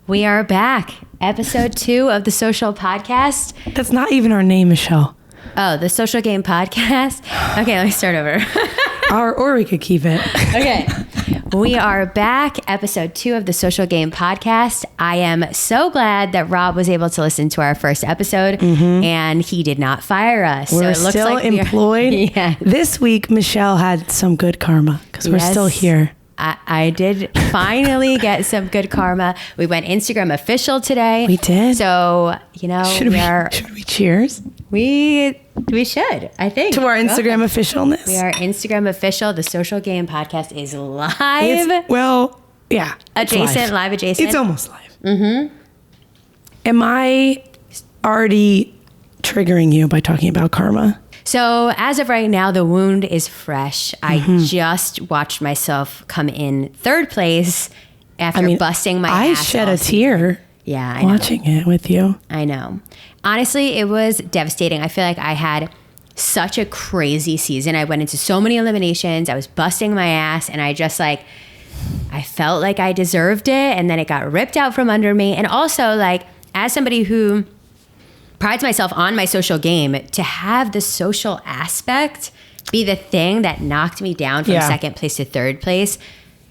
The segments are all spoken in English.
We are back. Episode 2 of the Social Podcast. That's not even our name, Michelle. Oh, the Social Game Podcast? Okay, let me start over. Or we could keep it. Okay. We are back. Episode 2 of the Social Game Podcast. I am so glad that Rob was able to listen to our first episode and he did not fire us. We're still employed. Yeah. This week, Michelle had some good karma because we're still here. I did finally get some good karma. We went Instagram official today. We did. So, you know, should we cheers? We should, I think. To our Instagram officialness. We are Instagram official. The Social Game Podcast is live. Yeah. Adjacent, live adjacent. It's almost live. Mm-hmm. Am I already triggering you by talking about karma? So as of right now, the wound is fresh. I just watched myself come in third place after busting my ass. I shed a tear. Yeah, I know. Watching it with you. I know. Honestly, it was devastating. I feel like I had such a crazy season. I went into so many eliminations. I was busting my ass, and I just I felt like I deserved it, and then it got ripped out from under me. And also, as somebody who prides myself on my social game, to have the social aspect be the thing that knocked me down from second place to third place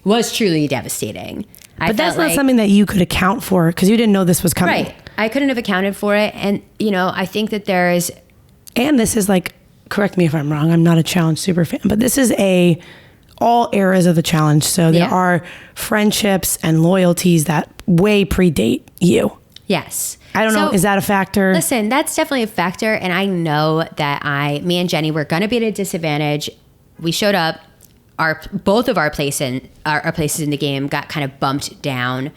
was truly devastating. But that's not something that you could account for because you didn't know this was coming. Right. I couldn't have accounted for it. And, I think that there is... And this is correct me if I'm wrong, I'm not a challenge super fan, but this is all eras of the challenge. So there are friendships and loyalties that way predate you. Yes. I don't know. Is that a factor? Listen, that's definitely a factor. And I know that me and Jenny were going to be at a disadvantage. We showed up. Both of our places in the game got kind of bumped down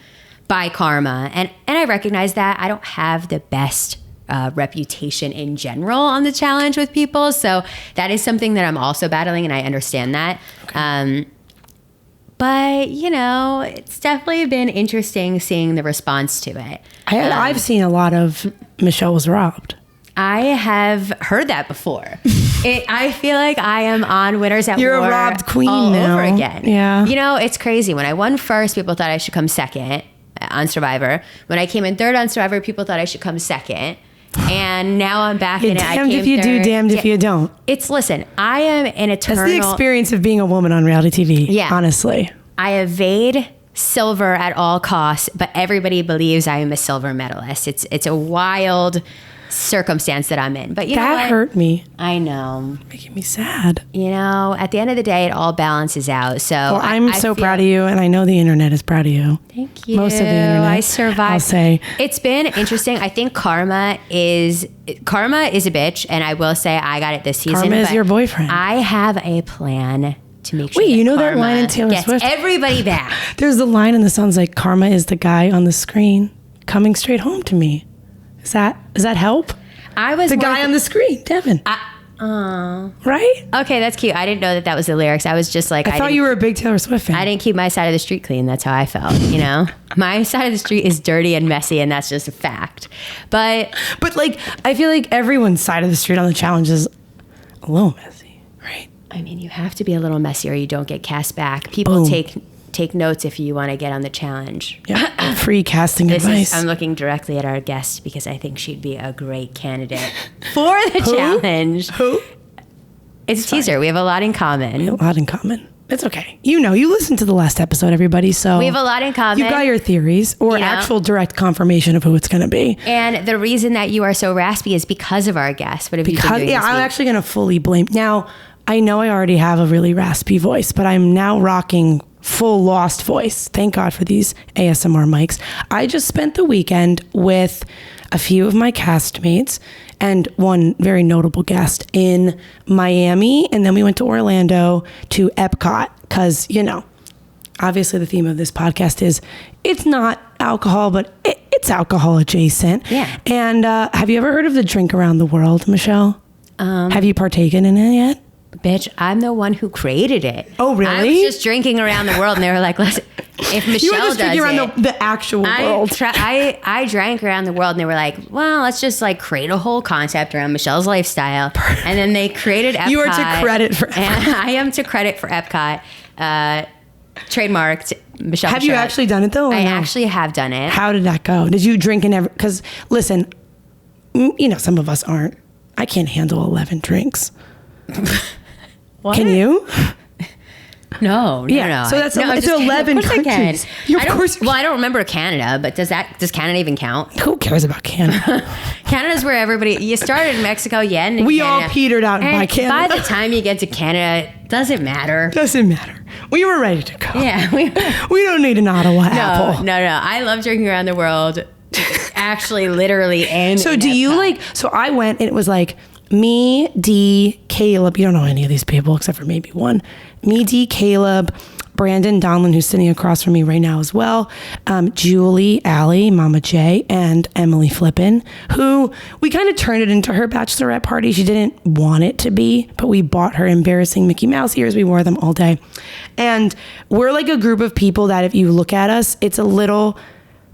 by karma. And I recognize that. I don't have the best reputation in general on the challenge with people. So that is something that I'm also battling, and I understand that. Okay. But, it's definitely been interesting seeing the response to it. I've seen a lot of Michelle was robbed. I have heard that before. I feel like I am on Winners at War. You're a robbed queen all now. over again. Yeah. It's crazy. When I won first, people thought I should come second on Survivor. When I came in third on Survivor, people thought I should come second. And now I'm back in it. Damned if you do, damned if you don't. Listen, I am an eternal... That's the experience of being a woman on reality TV, honestly. I evade silver at all costs, but everybody believes I am a silver medalist. It's a wild circumstance that I'm in. But you know what? That hurt me. I know. Making me sad. At the end of the day, it all balances out. So I'm so proud of you, and I know the internet is proud of you. Thank you. Most of the internet. I survived. I'll say. It's been interesting. I think karma is a bitch, and I will say I got it this season. Karma is your boyfriend. I have a plan to make sure. Wait, you know that line in Taylor Swift? Everybody back. There's the line in the song's karma is the guy on the screen coming straight home to me. Does that help? I was the guy on the screen, Devin. Right? Okay, that's cute. I didn't know that was the lyrics. I was just I thought you were a big Taylor Swift fan. I didn't keep my side of the street clean. That's how I felt, My side of the street is dirty and messy, and that's just a fact. But I feel like everyone's side of the street on the challenge is a little messy, right? I mean, you have to be a little messy or you don't get cast back. People take notes if you want to get on the challenge. Yeah, free casting advice. I'm looking directly at our guest because I think she'd be a great candidate for the challenge. Who? It's a teaser. We have a lot in common. We have a lot in common. It's okay. You listened to the last episode, everybody, so... We have a lot in common. You got your theories or actual direct confirmation of who it's going to be. And the reason that you are so raspy is because of our guest. What have you been doing this week? I'm actually going to fully blame... Now, I know I already have a really raspy voice, but I'm now rocking full lost voice. Thank God for these ASMR mics. I just spent the weekend with a few of my castmates and one very notable guest in Miami. And then we went to Orlando to Epcot because, obviously the theme of this podcast is it's not alcohol, but it's alcohol adjacent. Yeah. And have you ever heard of the drink around the world, Michelle? Have you partaken in it yet? Bitch, I'm the one who created it. Oh, really? I was just drinking around the world, and they were like, listen, if Michelle you were just drinking around it, the actual world. I drank around the world, and they were like, well, let's just create a whole concept around Michelle's lifestyle. Perfect. And then they created Epcot. You are to credit for Epcot. And I am to credit for Epcot. Trademarked. Michelle. Have you actually done it though? I actually have done it. How did that go? Did you drink because listen, you know, some of us aren't. I can't handle 11 drinks. What? Can you? No. So that's it's 11 countries. I don't remember Canada, but does Canada even count? Who cares about Canada? Canada's where you started in Mexico, we all petered out by Canada. By the time you get to Canada, doesn't matter. Doesn't matter. We were ready to go. Yeah. We don't need an Ottawa apple. No. I love drinking around the world. Actually, literally. And so do you so I went and it was like me, Dee, Caleb. You don't know any of these people except for maybe one. Me, Dee, Caleb, Brandon Donlin, who's sitting across from me right now as well, Julie, Allie, Mama J, and Emily Flippin, who we kind of turned it into her bachelorette party. She didn't want it to be, but we bought her embarrassing Mickey Mouse ears. We wore them all day. And we're like a group of people that if you look at us, it's a little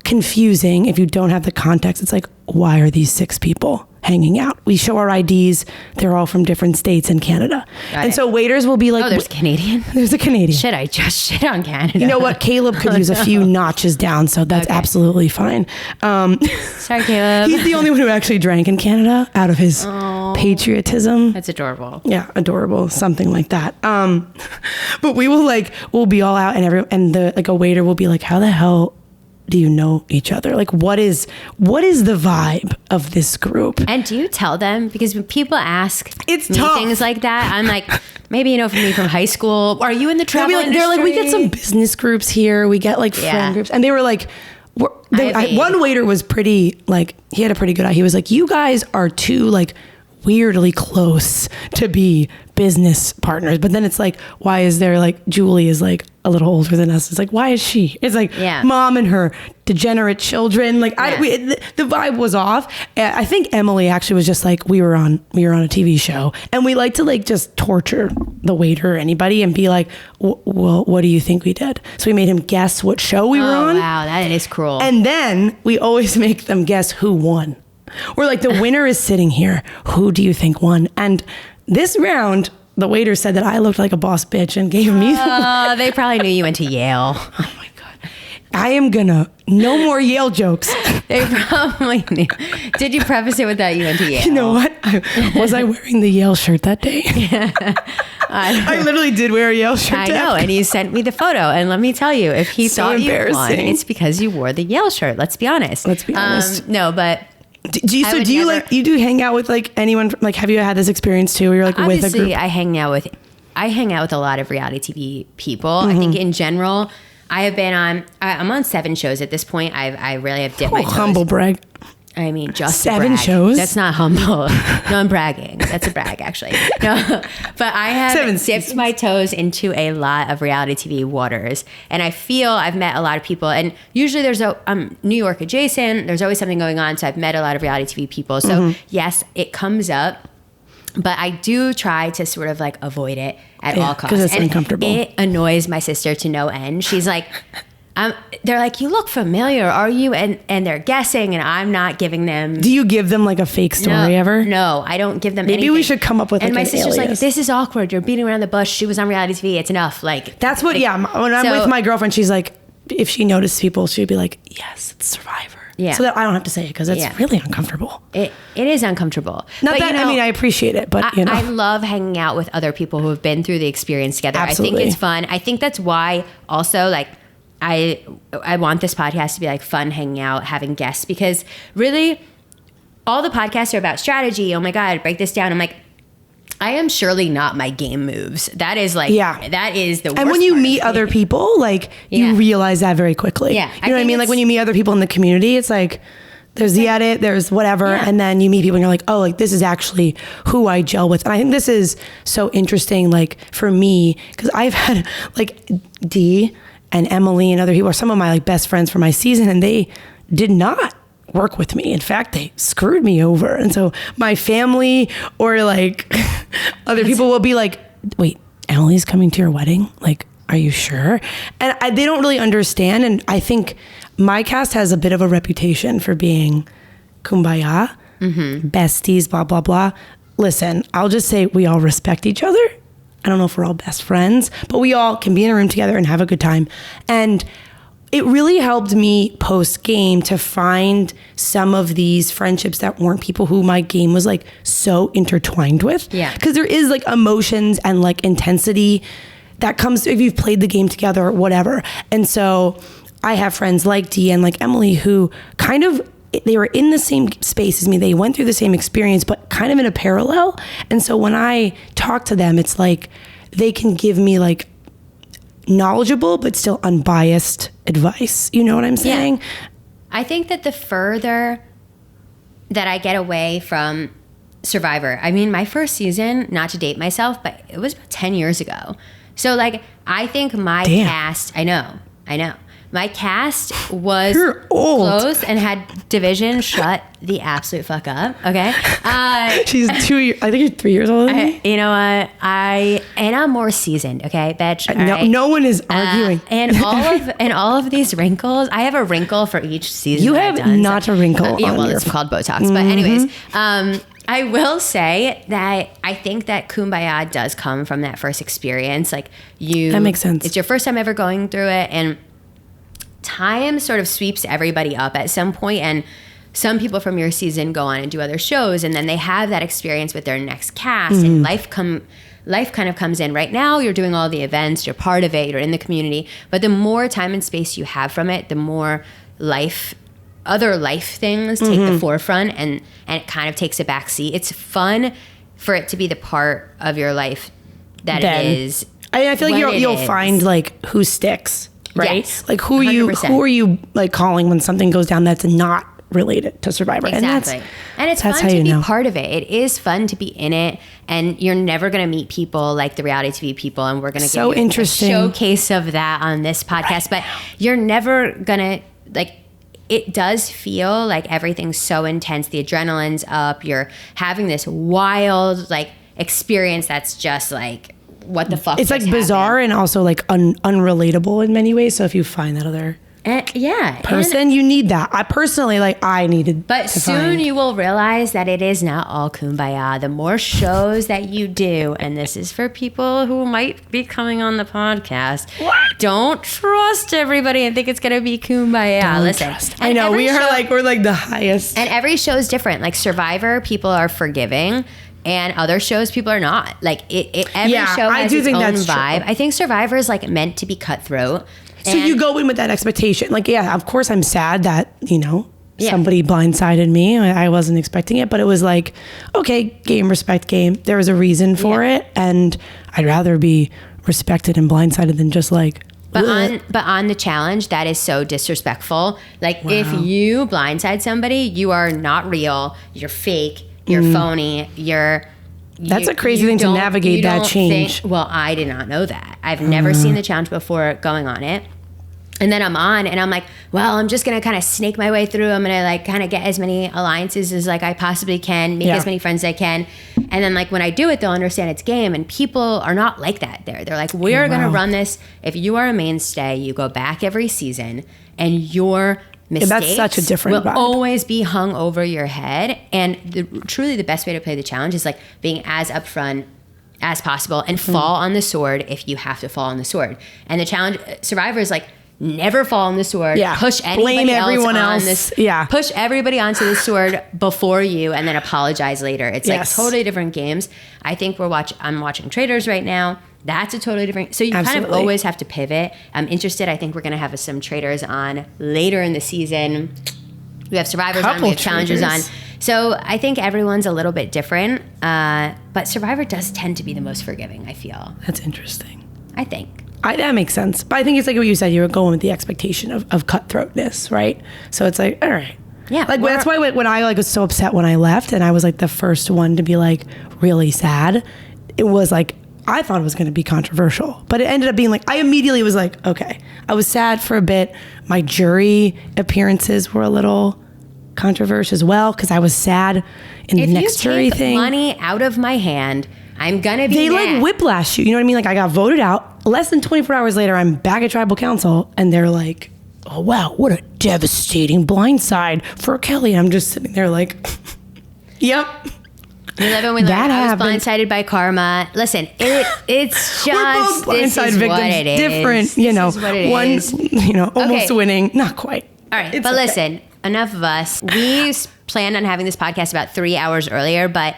confusing if you don't have the context. It's like, why are these 6 people hanging out? We show our IDs. They're all from different states in Canada. And so waiters will be like, there's Canadian. There's a Canadian. Shit, I just shit on Canada. You know what? Caleb could use a few notches down, so that's absolutely fine. Sorry, Caleb. He's the only one who actually drank in Canada out of his patriotism. That's adorable. Yeah, adorable. Something like that. But we'll be all out and a waiter will be like, how the hell do you know each other? Like, what is the vibe of this group? And do you tell them? Because when people ask me tough. things like that, I'm like, maybe you know me from high school. Are you in the travel industry? They're like, we get some business groups here. We get like friend groups. And they were like, one waiter was pretty, like, he had a pretty good eye. He was like, you guys are too like weirdly close to be business partners. But then it's like, why is there like, Julie is like a little older than us. It's like, why is she? It's like mom and her degenerate children. Like the vibe was off. I think Emily actually was just like, we were on a TV show and we like to like just torture the waiter or anybody and be like, well, what do you think we did? So we made him guess what show we were on. Wow, that is cruel. And then we always make them guess who won. We're like, the winner is sitting here. Who do you think won? And this round, the waiter said that I looked like a boss bitch and gave me the they probably knew you went to Yale. Oh my God. I am gonna, no more Yale jokes. They probably knew. Did you preface it with that you went to Yale? You know what? Was I wearing the Yale shirt that day? I literally did wear a Yale shirt. I know, and you sent me the photo. And let me tell you, if he thought you won, it's because you wore the Yale shirt. Let's be honest. No, but... Do you hang out with like anyone? Like, have you had this experience too, where you're like with a group? I hang out with a lot of reality TV people. I think in general, I'm on 7 shows at this point. I really have dipped my toes. Humble brag. I mean, just 7 shows? That's not humble. No, I'm bragging. That's a brag, actually. No, but I have dipped my toes into a lot of reality TV waters, and I feel I've met a lot of people. And usually, I'm New York adjacent. There's always something going on, so I've met a lot of reality TV people. So yes, it comes up, but I do try to sort of like avoid it at all costs. Because it's uncomfortable. It annoys my sister to no end. She's like. They're like, you look familiar, are you? And they're guessing, and I'm not giving them. Do you give them like a fake story ever? No, I don't give them. Maybe anything. We should come up with. And like my sister's like, this is awkward. You're beating around the bush. She was on reality TV. It's enough. Like that's what. When I'm with my girlfriend, she's like, if she noticed people, she'd be like, yes, it's Survivor. Yeah. So that I don't have to say it because it's really uncomfortable. It is uncomfortable. Not that I mean, I appreciate it, but I love hanging out with other people who have been through the experience together. Absolutely. I think it's fun. I think that's why also like. I want this podcast to be like fun, hanging out, having guests, because really all the podcasts are about strategy. Oh my God, break this down. I'm like, I am surely not my game moves. That is like, that is the worst. And when you meet other people, like you realize that very quickly. Yeah. You know what I mean? Like when you meet other people in the community, it's like, there's the edit, there's whatever. Yeah. And then you meet people and you're like, oh, like this is actually who I gel with. And I think this is so interesting, like for me, because I've had like Dee and Emily and other people are some of my like best friends for my season, and they did not work with me. In fact, they screwed me over. And so my family or like other people will be like, wait, Emily's coming to your wedding? Like, are you sure? And they don't really understand. And I think my cast has a bit of a reputation for being kumbaya, besties, blah, blah, blah. Listen, I'll just say we all respect each other. I don't know if we're all best friends, but we all can be in a room together and have a good time. And it really helped me post game to find some of these friendships that weren't people who my game was like so intertwined with. Yeah. Because there is like emotions and like intensity that comes if you've played the game together or whatever. And so I have friends like Dee and like Emily who kind of, they were in the same space as me. They went through the same experience, but kind of in a parallel. And so when I talk to them, it's like they can give me like knowledgeable but still unbiased advice. You know what I'm saying? Yeah. I think that the further that I get away from Survivor, I mean, my first season, not to date myself, but it was about 10 years ago. So like, I think my cast, I know. My cast was close and had division. Shut the absolute fuck up, okay? She's 2 years, I think you're 3 years older than me. You know what? I'm more seasoned, okay, bitch? No one is arguing. And all of these wrinkles, I have a wrinkle for each season. You have not a wrinkle yeah, on well, your it's called Botox. But anyways, I will say that I think that Kumbaya does come from that first experience. Like that makes sense. It's your first time ever going through it, and time sort of sweeps everybody up at some point, and some people from your season go on and do other shows, and then they have that experience with their next cast, and life kind of comes in. Right now, you're doing all the events, you're part of it, you're in the community, but the more time and space you have from it, the more other life things take the forefront, and it kind of takes a back seat. It's fun for it to be the part of your life that it is. I feel like you'll find like who sticks. Right? Yes, like who are you like calling when something goes down that's not related to Survivor? Exactly. And it's fun to be part of it. It is fun to be in it, and you're never going to meet people like the reality TV people, and we're going to give you a showcase of that on this podcast, but you're never going to like, it does feel like everything's so intense. The adrenaline's up. You're having this wild like experience that's just like, what the fuck? It's like bizarre and also like unrelatable in many ways. So if you find that other person, you need that. I needed. But soon you will realize that it is not all kumbaya. The more shows that you do, and this is for people who might be coming on the podcast. What? Don't trust everybody and think it's gonna be kumbaya. Listen, I know we're like the highest, and every show is different. Like Survivor, people are forgiving. And other shows, people are not. Like every show has its own vibe. True. I think Survivor is like meant to be cutthroat. So you go in with that expectation. Like, yeah, of course I'm sad that, somebody blindsided me. I wasn't expecting it, but it was like, okay, game, respect game. There was a reason for it. And I'd rather be respected and blindsided than just like, But on the challenge, that is so disrespectful. Like if you blindside somebody, you are not real. You're fake. You're phony. That's a crazy thing to navigate that change. Well, I did not know that. I've never seen the challenge before going on it. And then I'm on and I'm like, well, I'm just going to kind of snake my way through. I'm going to like kind of get as many alliances as like I possibly can, make as many friends as I can. And then like when I do it, they'll understand it's game, and people are not like that there. They're like, we're going to run this. If you are a mainstay, you go back every season and your mistakes that's such a different will vibe. Always be hung over your head. And truly the best way to play the challenge is like being as upfront as possible and fall on the sword if you have to fall on the sword. And the challenge, Survivor is like, never fall on the sword. Yeah. Push anybody push everybody onto the sword before you, and then apologize later. It's like totally different games. I think I'm watching Traders right now. That's a totally different. So you kind of always have to pivot. I'm interested. I think we're going to have some Traders on later in the season. We have Survivors on. We have Challengers on. So I think everyone's a little bit different. But Survivor does tend to be the most forgiving, I feel. That's interesting. I think. That makes sense. But I think it's like what you said. You were going with the expectation of cutthroatness, right? So it's like, all right. Yeah. Like that's why when I like was so upset when I left and I was like the first one to be like really sad, it was like, I thought it was going to be controversial, but it ended up being like, I immediately was like, okay. I was sad for a bit. My jury appearances were a little controversial as well because I was sad in the next jury thing. If you take money out of my hand, I'm going to be mad. They like whiplash you. You know what I mean? Like I got voted out. Less than 24 hours later, I'm back at tribal council and they're like, oh, wow, what a devastating blindside for Kellie. I'm just sitting there like, yep. We live and we learn. I was blindsided by karma. Listen, it's just We're both blindside this is victims. what it is. Different, This is what it one, is. almost Okay. winning, not quite. All right, It's but okay. listen, enough of us. We planned on having this podcast about 3 hours earlier, but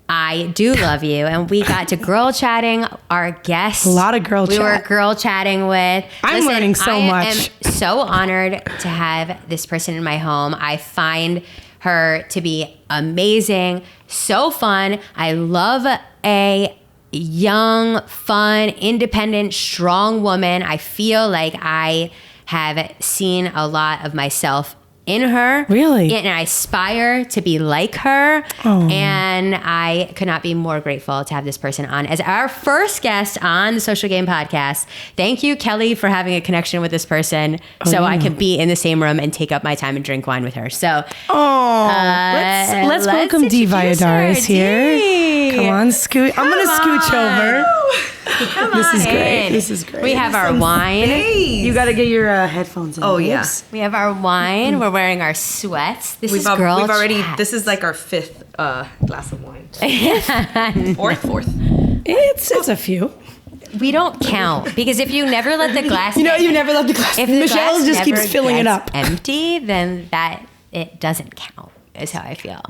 I do love you, and we got to girl chatting our guests. A lot of girl we chat. were girl chatting with. I'm learning so much. I am so honored to have this person in my home. I find her to be amazing, so fun. I love a young, fun, independent, strong woman. I feel like I have seen a lot of myself in her. Really? And I aspire to be like her. Oh. And I could not be more grateful to have this person on as our first guest on the Social Game Podcast. Thank you, Kellie, for having a connection with this person I can be in the same room and take up my time and drink wine with her. So, let's welcome Dee Valladares here. Dee. Come on, scoot. I'm going to scooch over. This is great. in. This is great. We have our wine. You got to get your headphones in. Oh, yeah. babes. We have our wine. We're wearing our sweats. This is We've girl already. chat. This is like our fifth glass of wine. Fourth. It's a few. We don't count because if you never let the glass, You never let the glass. if the Michelle glass just never keeps filling it gets up. empty, then it doesn't count. Is how I feel.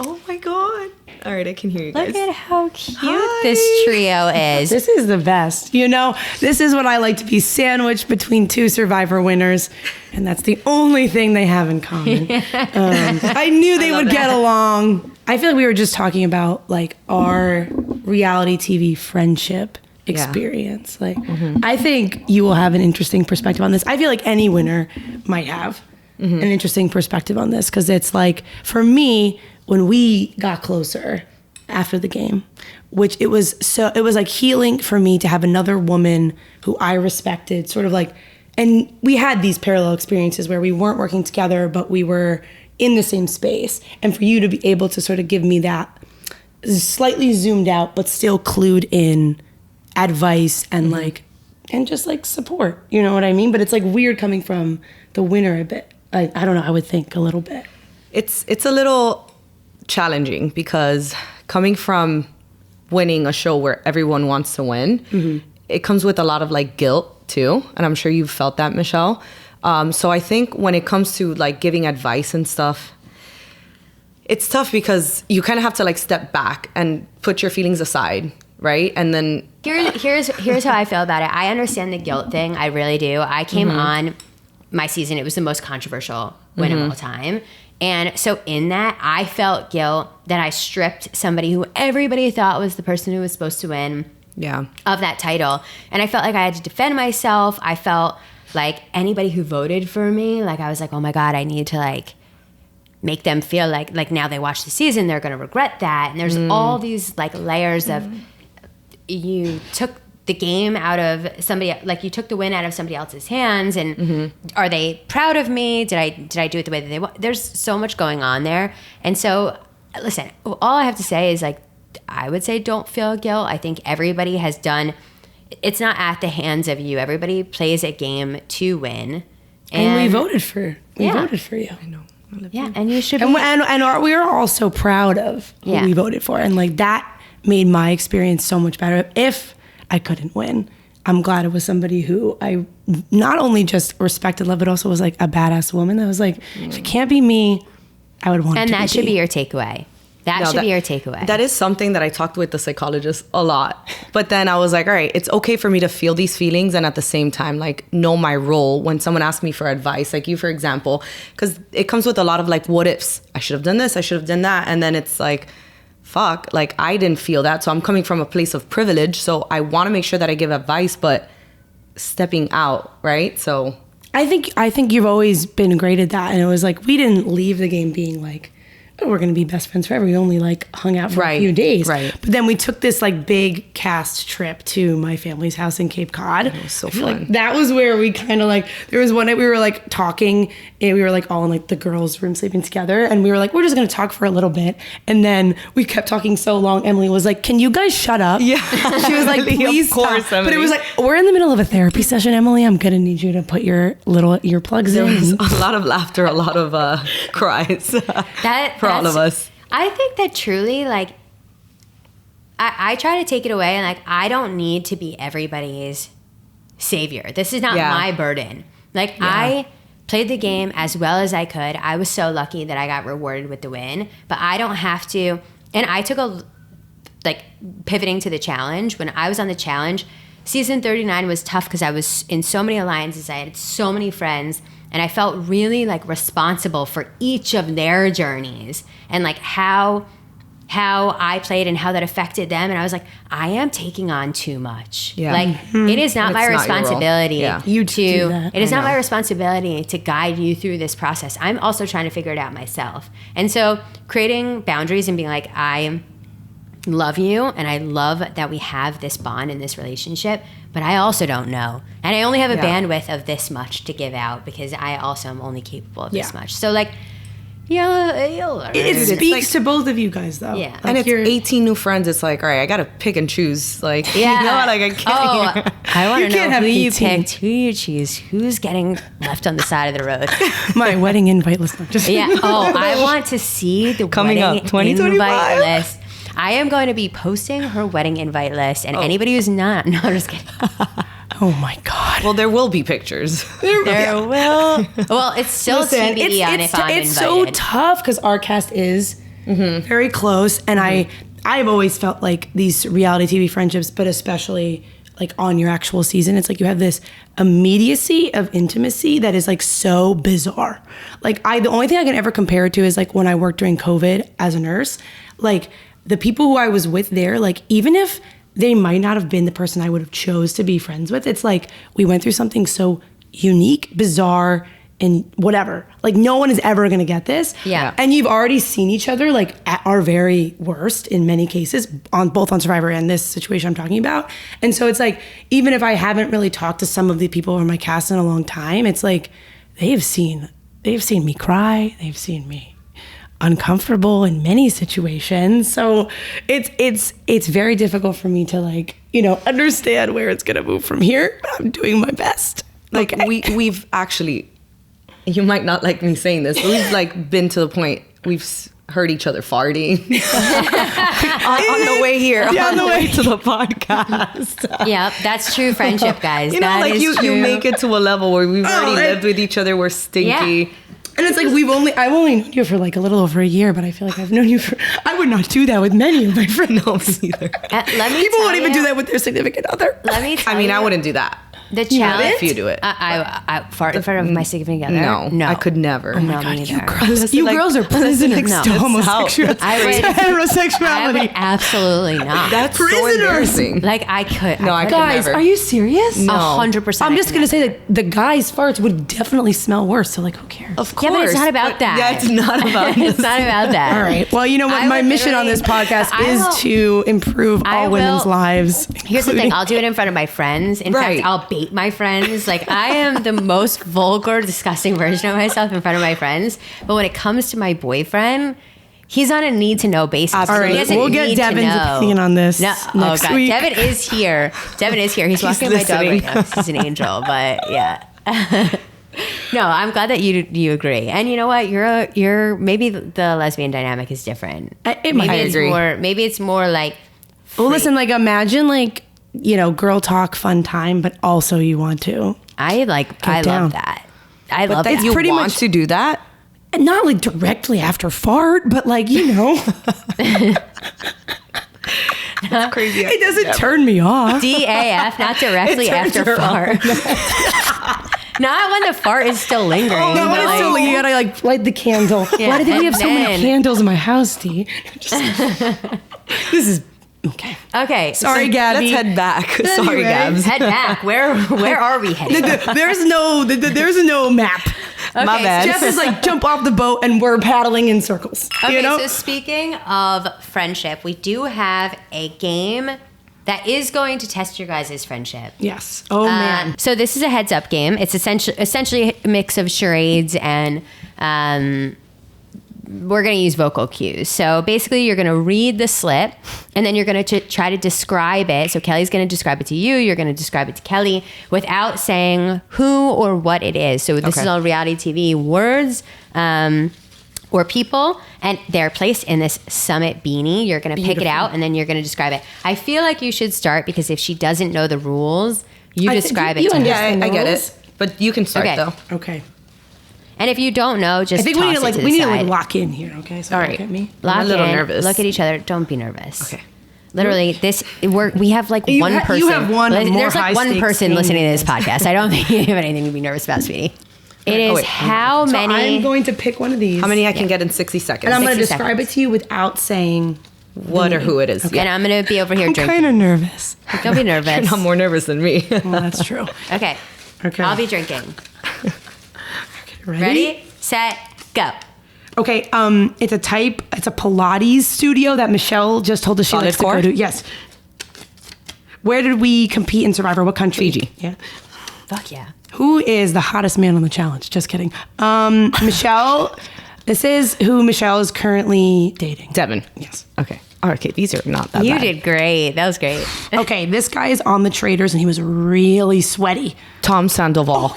Oh my god! All right, I can hear you Look guys. at how cute Hi. this trio is. This is the best. This is what I like to be sandwiched between two Survivor winners. And that's the only thing they have in common. I knew they would get along. I feel like we were just talking about like our reality TV friendship experience. Like, I think you will have an interesting perspective on this. I feel like any winner might have an interesting perspective on this because it's like, for me, when we got closer after the game, which it was like healing for me to have another woman who I respected, sort of like, and we had these parallel experiences where we weren't working together, but we were in the same space. And for you to be able to sort of give me that slightly zoomed out, but still clued in advice and like, and just like support, you know what I mean? But it's like weird coming from the winner a bit. I don't know, I would think a little bit. It's a little challenging because coming from winning a show where everyone wants to win, it comes with a lot of like guilt too, and I'm sure you've felt that, Michelle. So I think when it comes to like giving advice and stuff, it's tough because you kind of have to like step back and put your feelings aside, right? And then Here's how I feel about it. I understand the guilt thing. I really do. I came on my season. It was the most controversial win of all time. And so in that, I felt guilt that I stripped somebody who everybody thought was the person who was supposed to win of that title. And I felt like I had to defend myself. I felt like anybody who voted for me, like I was like, oh my God, I need to like make them feel like now they watch the season, they're going to regret that. And there's all these like layers of, you took the game out of somebody, like you took the win out of somebody else's hands, and are they proud of me? Did I do it the way that they want? There's so much going on there. And so listen, all I have to say is like, I would say don't feel guilt. I think everybody has done, it's not at the hands of you. Everybody plays a game to win. And we voted for you. I know. Yeah, and you should be. And we are all so proud of who we voted for. And like that made my experience so much better. If I couldn't win, I'm glad it was somebody who I not only just respected, love, but also was like a badass woman that was like, if it can't be me, I would want it to be. And that should be your takeaway. That should be your takeaway. That is something that I talked with the psychologist a lot. But then I was like, all right, it's okay for me to feel these feelings and at the same time, like, know my role when someone asks me for advice, like you, for example, because it comes with a lot of like, what ifs? I should have done this, I should have done that. And then it's like, fuck, like I didn't feel that. So I'm coming from a place of privilege. So I want to make sure that I give advice, but stepping out, right? So I think you've always been great at that. And it was like, we didn't leave the game being like, oh, we're going to be best friends forever. We only like hung out for a few days. Right. But then we took this like big cast trip to my family's house in Cape Cod. It was so fun. Like that was where we kind of like, there was one night we were like talking and we were like all in like the girls' room sleeping together. And we were like, we're just going to talk for a little bit. And then we kept talking so long. Emily was like, can you guys shut up? Yeah. She was like, please Of course, stop. Emily. But it was like, we're in the middle of a therapy session, Emily. I'm going to need you to put your little earplugs there was in. a lot of laughter, a lot of cries for all of us. I think that truly, like, I try to take it away and like, I don't need to be everybody's savior. This is not my burden. Like I played the game as well as I could. I was so lucky that I got rewarded with the win, but I don't have to. And I took pivoting to the challenge. When I was on the challenge, season 39 was tough because I was in so many alliances. I had so many friends, and I felt really like responsible for each of their journeys and like how I played and how that affected them. And I was like, I am taking on too much. Yeah. Like it is not my responsibility it is not my responsibility to guide you through this process. I'm also trying to figure it out myself. And so creating boundaries and being like, I love you and I love that we have this bond in this relationship, but I also don't know. And I only have a bandwidth of this much to give out because I also am only capable of this much. So like, it speaks to both of you guys though. Yeah. Like and it's 18 new friends. It's like, all right, I got to pick and choose. Like, like I can't. I want to know who you picked, who you choose, who's getting left on the side of the road. My wedding invite list. I want to see the coming wedding up 2025 invite list. I am going to be posting her wedding invite list, and anybody who's not, no, I'm just kidding. Oh my God. Well, there will be pictures. There will. Well, it's still TBD on if I'm invited. It's so tough because our cast is very close, and I've always felt like these reality TV friendships, but especially like on your actual season, it's like you have this immediacy of intimacy that is like so bizarre. Like the only thing I can ever compare it to is like when I worked during COVID as a nurse, like the people who I was with there, like even if they might not have been the person I would have chose to be friends with, it's like we went through something so unique, bizarre, and whatever. Like no one is ever gonna get this. Yeah. And you've already seen each other like at our very worst in many cases, both on Survivor and this situation I'm talking about. And so it's like, even if I haven't really talked to some of the people on my cast in a long time, it's like they've seen me cry, they've seen me uncomfortable in many situations. So it's very difficult for me to like, understand where it's gonna move from here, but I'm doing my best. Like we've actually, you might not like me saying this, but we've like been to the point we've heard each other farting on the way here, on the way to the podcast. Yeah, that's true friendship, guys. That like you make it to a level where we've already lived with each other. We're stinky. Yeah. And it's like I've only known you for like a little over a year, but I feel like I've known you I would not do that with many of my friends. No, either. People won't even do that with their significant other. I wouldn't do that. The challenge. If you do it. I fart in front of my significant other? No. I could never. Oh my God, you girls are prisoners to homosexuality. I would absolutely not. That's prisoners. So embarrassing. Like I could. No, I could guys, never. Are you serious? No. 100%. I'm just gonna say that the guys' farts would definitely smell worse. So like, who cares? Of course. Yeah, but it's not about that. Yeah, it's not about It's not about that. All right. Well, you know what? My mission on this podcast is to improve all women's lives. Here's the thing. I'll do it in front of my friends. In fact, I'll bait my friends. Like I am the most vulgar, disgusting version of myself in front of my friends. But when it comes to my boyfriend, he's on a need to know basis. All right, we'll get Devin's opinion on this next week. Devin is here. He's walking my dog right now. He's an angel, but yeah. No, I'm glad that you agree. And you know what? You're maybe the lesbian dynamic is different. I agree. Maybe it's more like. Well, listen. Like imagine like. Girl talk, fun time, but also you want to. I love that. I love that. You pretty want to do that? Not like directly after fart, but like, That's crazy. It doesn't turn me off. DAF, not directly after fart. Not when the fart is still lingering. Oh, no, when it's still lingering, you gotta like light the candle. Yeah, why do we have so many candles in my house, Dee? This is... Okay. Sorry, Gabby. Let's head back. Sorry, Gabs. Head back. Where are we heading? There's no map. Okay, my bad. Jeff is like, jump off the boat and we're paddling in circles. Okay, so speaking of friendship, we do have a game that is going to test your guys' friendship. Yes. Oh, man. So this is a heads up game. It's essentially a mix of charades and... we're going to use vocal cues. So basically you're going to read the slip and then you're going to try to describe it. So Kelly's going to describe it to you. You're going to describe it to Kelly without saying who or what it is. So this is all reality TV words. or people, and they're placed in this summit beanie. You're going to pick it out, and then you're going to describe it. I feel like you should start because if she doesn't know the rules, you describe it to her. Yeah, I get it. But you can start though. Okay. And if you don't know, just I think toss we need to it to the we need to side. like lock in here. Okay. So All look right. at me. Lock I'm a little in, nervous. Look at each other. Don't be nervous. Okay. Literally, we have like You one ha- person. you have one more There's like one high-stakes person thing listening to than this podcast. I don't think you have anything to be nervous about, sweetie. It is wait. how So many. I'm going to pick one of these. How many I can get in 60 seconds? And I'm going to 60 describe it to you without saying. what or who it is. And I'm going to be over here I'm drinking. kind of nervous. Don't be nervous. You're not more nervous than me. Well, that's true. Okay. Okay. I'll be drinking. Ready? Ready, set, go. Okay. It's a Pilates studio that Michelle just told us she Solid likes to core? go to. Yes. Where did we compete in Survivor? What country? Fiji. Yeah. Fuck yeah. Who is the hottest man on the challenge? Just kidding. Michelle. This is who Michelle is currently dating. Devin. Yes. Okay. Okay. These are not that You bad. did great. That was great. Okay, this guy is on the Traders and he was really sweaty. Tom Sandoval.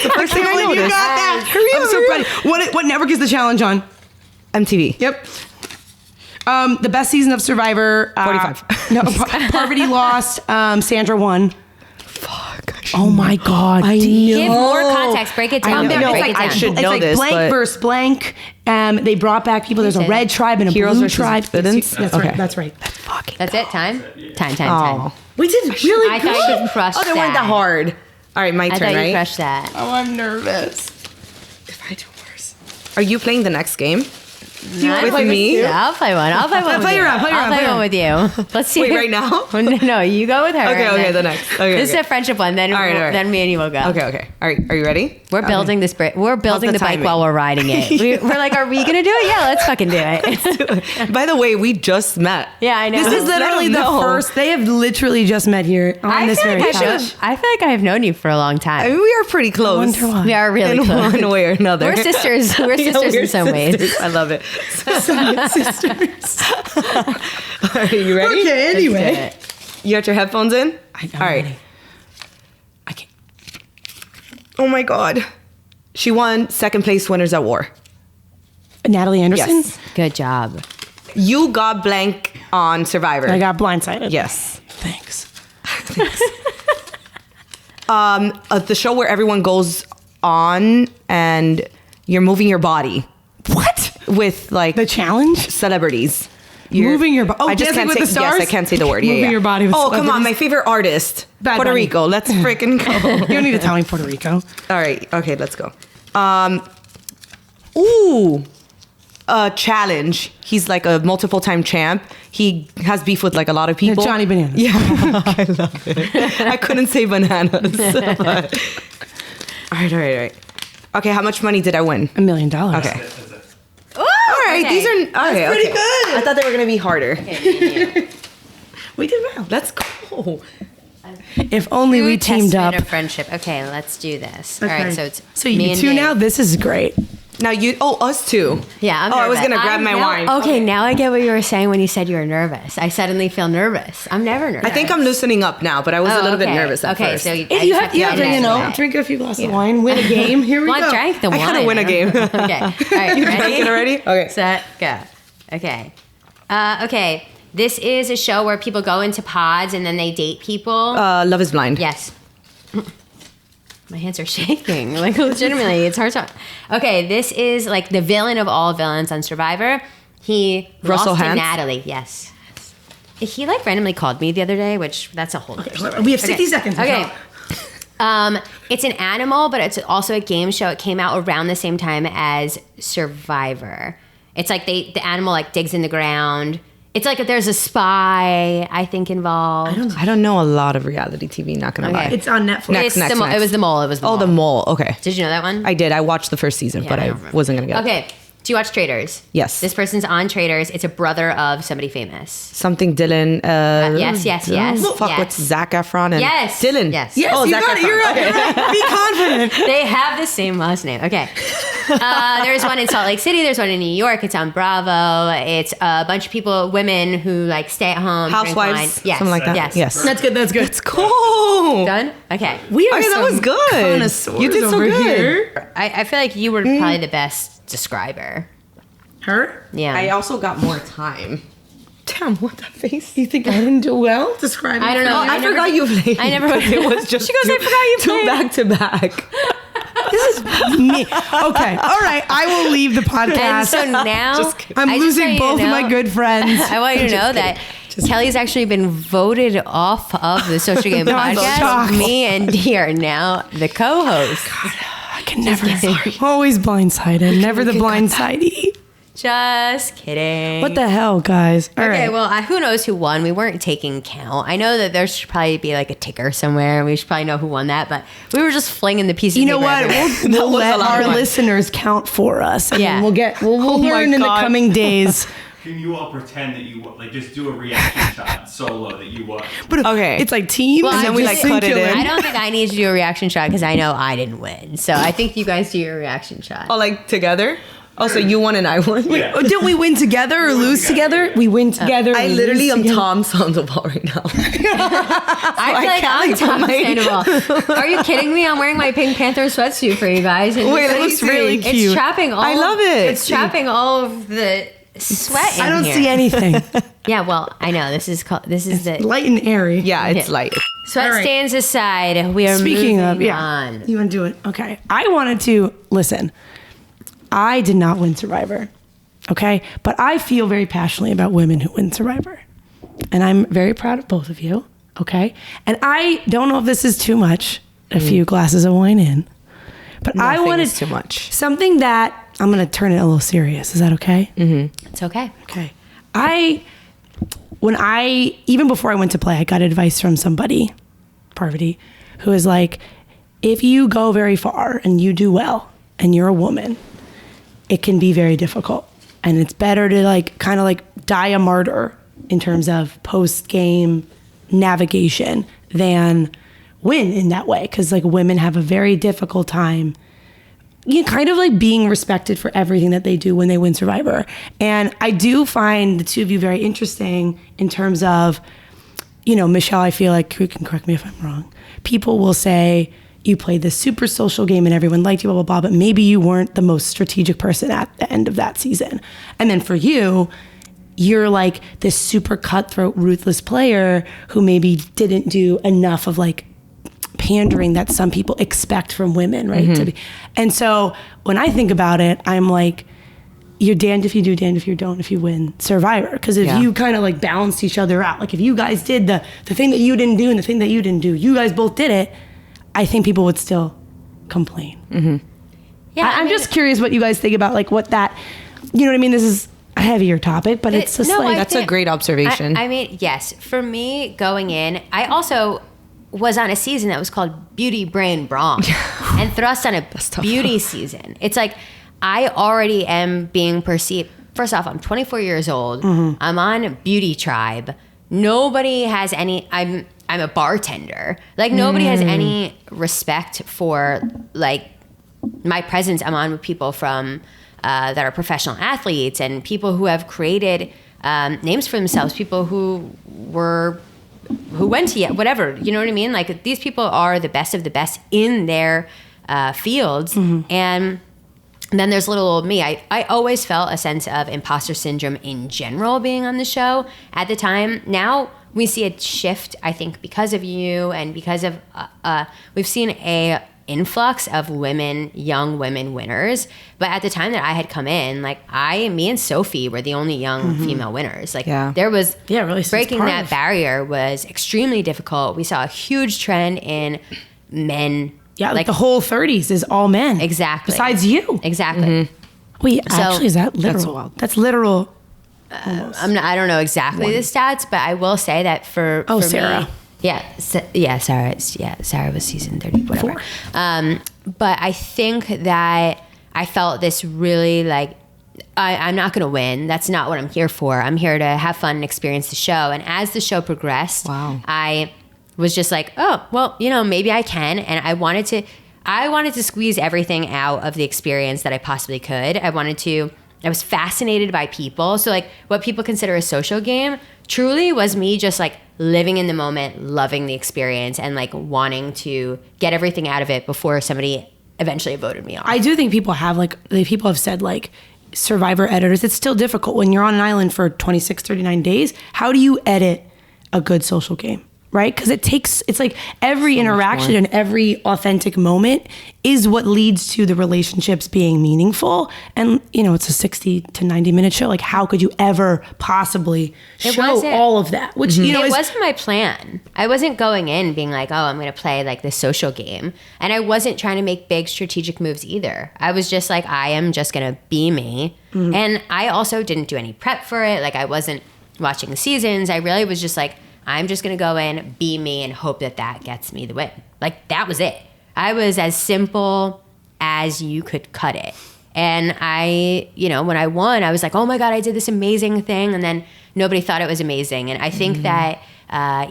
The first thing I believe you noticed. got that. I'm so proud. What network is the challenge on? MTV. Yep. The best season of Survivor. 45. No, Parvati lost. Sandra won. Fuck. Oh my God. I Give more context. Break it down. know. Break It's it like, down. should It's know like this, blank but- versus blank. They brought back people. There's a Okay. red tribe and a Heroes blue versus tribe. villains? That's Okay. right. That's right. That's it. Time. Time. Oh. We did really I good. thought you crushed Oh, they weren't that hard. All right, my I turn, thought you right? crushed that. Oh, I'm nervous. If I do worse. Are you playing the next game? No, with me? Yeah, I'll play one. I'll play one. Play with your you. round, play your I'll round, play play one with you. Let's see. Wait, right now? No, you go with her. Okay, and okay, then- the next. Okay, This okay. is a friendship one. Then, All right, all right. then me and you will go. Okay, okay. All right, are you ready? We're building this. We're building the the bike timing? while we're riding it. We're like, are we gonna do it? Yeah, let's fucking do it. By the way, we just met. Yeah, I know. This is literally the know. first. They have literally just met here on I this feel, very like couch. I feel like I have known you for a long I time. mean, we are pretty close. wonder why. We are really in close. one way or another. We're sisters. We're Yeah, sisters we're in some sisters. ways. I love it. Are you ready? Okay, anyway. Let's do it. You got your headphones in? I'm All right. ready. I can't. Oh my God. She won second place winners at war. Natalie Anderson? Yes. Good job. You got blank on Survivor. I got blindsided. Yes. Thanks. The show where everyone goes on and you're moving your body. What? With like The challenge? celebrities. Moving your body. Oh, I just Dancing can't with say the Stars? Yes, I can't say the word. Yeah, Moving yeah. your body with Oh, come on, celebrities? my favorite artist, Bad Puerto Bunny. Rico. Let's freaking go. You don't need to tell me Puerto Rico. All right, okay, let's go. Challenge. He's like a multiple time champ. He has beef with like a lot of people. Johnny Bananas. Yeah, I love it. I couldn't say bananas. But- All right. Okay, how much money did I win? $1 million. Okay. All All right, these are okay, pretty okay. good. I thought they were gonna be harder. We did well. Let's go. If only we teamed up. Of friendship. Okay, let's do this. All right, so it's so me you and two Dave. now. This is great. Now us two. Yeah, I'm Oh, I was nervous. gonna grab my wine. Okay, now I get what you were saying when you said you were nervous. I suddenly feel nervous. I'm never nervous. I think I'm loosening up now, but I was a little bit nervous at Okay, first. so If you have, to drink a few glasses of wine, win a game. Here we Well, go. I drank the I wine. gotta win a game. Okay. All right. You Ready? drank it already? Okay. Set. Go. Okay. Okay. This is a show where people go into pods and then they date people. Love is Blind. Yes. My hands are shaking. Like, legitimately, it's hard to. Okay, this is like the villain of all villains on Survivor. He Russell lost to Hantz? Natalie. Yes. He like randomly called me the other day, which that's a whole. Okay, We have 60 seconds. Okay. It's an animal, but it's also a game show. It came out around the same time as Survivor. It's like the animal like digs in the ground. It's like there's a spy, I think, involved. I don't know a lot of reality TV, not gonna Okay. lie. It's on Netflix. Next. It was the mole. It was the mole. Oh, the mole. Okay. Did you know that one? I did. I watched the first season, Yeah, but I I don't remember. wasn't gonna get it. Okay. Do you watch Traders? Yes. This person's on Traders. It's a brother of somebody famous. Something Dylan. Yes. Fuck, Yes. what's Zac Efron and Yes. Dylan? Yes. Yes, Oh, you Zac got it. Efron. You're right. Be confident. They have the same last name. Okay. There's one in Salt Lake City. There's one in New York. It's on Bravo. It's a bunch of people, women who like stay at home. drink wine. Housewives. Yes. Something like that. Yes. Yes. That's good. That's good. Let's go. Done? Okay. We are Okay, that some was good. connoisseurs You did so over good. here. I feel like you were probably the best describe her. Her? Yeah. I also got more time. Damn, what that face? You think I didn't do well describing? I don't know. I forgot you played. I never. It was just She goes, I forgot you played. two back to back. This is me. Okay. All right. I will leave the And podcast. so now Just kidding. I'm I just losing want you to both of know- my good friends. I want you to know that Kelly's actually been voted off of the Social Game No, I'm podcast. shocked. Me and Dee are now the co-hosts. I can never. Always blindsided. Never the blindsidey. Just kidding. What the hell, guys? All Okay, right. well, who knows who won? We weren't taking count. I know that there should probably be like a ticker somewhere, and we should probably know who won that. But we were just flinging the pieces. You know of paper what? everywhere. We'll was let a lot our of fun. listeners count for us. And Yeah. then we'll Oh my learn in the God. coming days. Can you all pretend that you like just do a reaction shot solo that you won? But Okay. it's like teams. Well, And then we, like, cut it in. I don't think I need to do a reaction shot because I know I didn't win. So I think you guys do your reaction shot. Oh, like together? Oh, so you won and I won? Yeah. Oh, didn't we win together or lose together? We win together. I we literally lose am together. Tom Sandoval right now. I feel like can't, I'm like, Tom put my- Sandoval. Are you kidding me? I'm wearing my Pink Panther sweatsuit for you guys. And Wait, it's it looks really It's cute. trapping all. I love it. It's trapping all of the sweat in I don't here. see anything. Yeah, well, I know this is the Light and airy. Yeah, it's Yeah. light. sweat all right. stains aside. We are Speaking of, moving yeah. on. You want to do it? Okay. I wanted to listen. I did not win Survivor. Okay. But I feel very passionately about women who win Survivor. And I'm very proud of both of you. Okay. And I don't know if this is too much, a few glasses of wine in. But I Nothing wanted is too much. something that I'm going to turn it a little serious. Is that okay? It's okay. Okay. Even before I went to play, I got advice from somebody, Parvati, who is like, if you go very far and you do well and you're a woman, it can be very difficult. And it's better to kind of die a martyr in terms of post-game navigation than win in that way. Because women have a very difficult time kind of being respected for everything that they do when they win Survivor. And I do find the two of you very interesting in terms of, Michele, I feel like, you can correct me if I'm wrong. People will say you played this super social game and everyone liked you, blah, blah, blah, but maybe you weren't the most strategic person at the end of that season. And then for you, you're this super cutthroat, ruthless player who maybe didn't do enough of pandering that some people expect from women, right? And so when I think about it, I'm you're damned if you do, damned if you don't, if you win Survivor. Because if you kind of balanced each other out, if you guys did the thing that you didn't do and the thing that you didn't do, you guys both did it, I think people would still complain. Yeah, I'm just curious what you guys think about what that, you know what I mean? This is a heavier topic, but it's just no, I That's a think- great observation. I mean, yes. For me, going in, I also was on a season that was called Beauty Brain Brawn and thrust on a tough. beauty season. It's I already am being perceived. First off, I'm 24 years old. I'm on Beauty Tribe. Nobody has any. I'm a bartender. Nobody has any respect for my presence. I'm on with people from that are professional athletes and people who have created names for themselves. People who went to whatever. You know what I mean? These people are the best of the best in their fields. And then there's little old me. I always felt a sense of imposter syndrome in general being on the show at the time. Now we see a shift, I think, because of you and because of we've seen a influx of young women winners. But at the time that I had come in, me and Sophie were the only young female winners. There was really breaking that barrier was extremely difficult. We saw a huge trend in men. Yeah, the whole 30s is all men. Exactly. Besides you. Exactly. Wait, actually, is that literal? That's wild. That's literal. I don't know exactly the stats, but I will say that for Sarah. me, Sarah was season 30, whatever. But I think that I felt this really I'm not going to win. That's not what I'm here for. I'm here to have fun and experience the show. And as the show progressed, Wow. I was just oh, well, maybe I can. And I wanted to squeeze everything out of the experience that I possibly could. I was fascinated by people. So what people consider a social game truly was me just living in the moment, loving the experience and wanting to get everything out of it before somebody eventually voted me off. I do think people have said like Survivor editors, it's still difficult when you're on an island for 26, 39 days. How do you edit a good social game? Right? Because it's like every interaction and every authentic moment is what leads to the relationships being meaningful. And, it's a 60 to 90 minute show. Like, how could you ever possibly show all of that? Which, it wasn't my plan. I wasn't going in being like, oh, I'm going to play like this social game. And I wasn't trying to make big strategic moves either. I was just like, I am just going to be me. Mm-hmm. And I also didn't do any prep for it. Like, I wasn't watching the seasons. I really was just like, I'm just going to go in, be me, and hope that gets me the win. Like, that was it. I was as simple as you could cut it. And I, when I won, I was like, oh my God, I did this amazing thing. And then nobody thought it was amazing. And I think that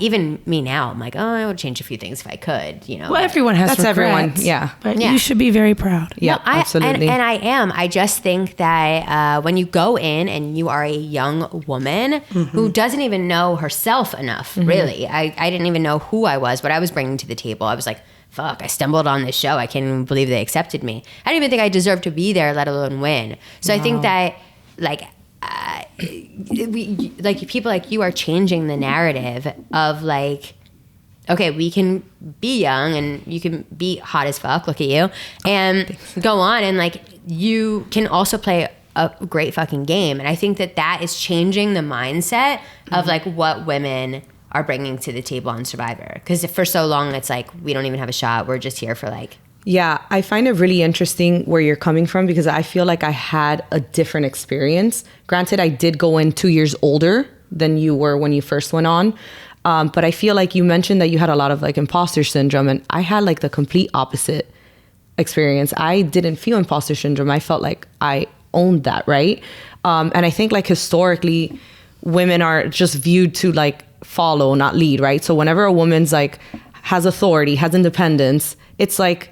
even me now, I'm like, oh, I would change a few things if I could, Well, everyone has regrets. Everyone, yeah. But you should be very proud. Yeah, absolutely. And I am. I just think that when you go in and you are a young woman who doesn't even know herself enough, really. I didn't even know who I was, what I was bringing to the table. I was like, fuck, I stumbled on this show. I can't even believe they accepted me. I didn't even think I deserved to be there, let alone win. So I think that, people like you are changing the narrative of like, okay, we can be young and you can be hot as fuck, look at you, and go on, and like you can also play a great fucking game. And I think that is changing the mindset of like what women are bringing to the table on Survivor. Because for so long it's like, we don't even have a shot, we're just here for like... Yeah, I find it really interesting where you're coming from, because I feel like I had a different experience. Granted, I did go in 2 years older than you were when you first went on. But I feel like you mentioned that you had a lot of like imposter syndrome, and I had like the complete opposite experience. I didn't feel imposter syndrome. I felt like I owned that, right? And I think like historically, women are just viewed to like follow, not lead, right? So whenever a woman's like has authority, has independence, it's like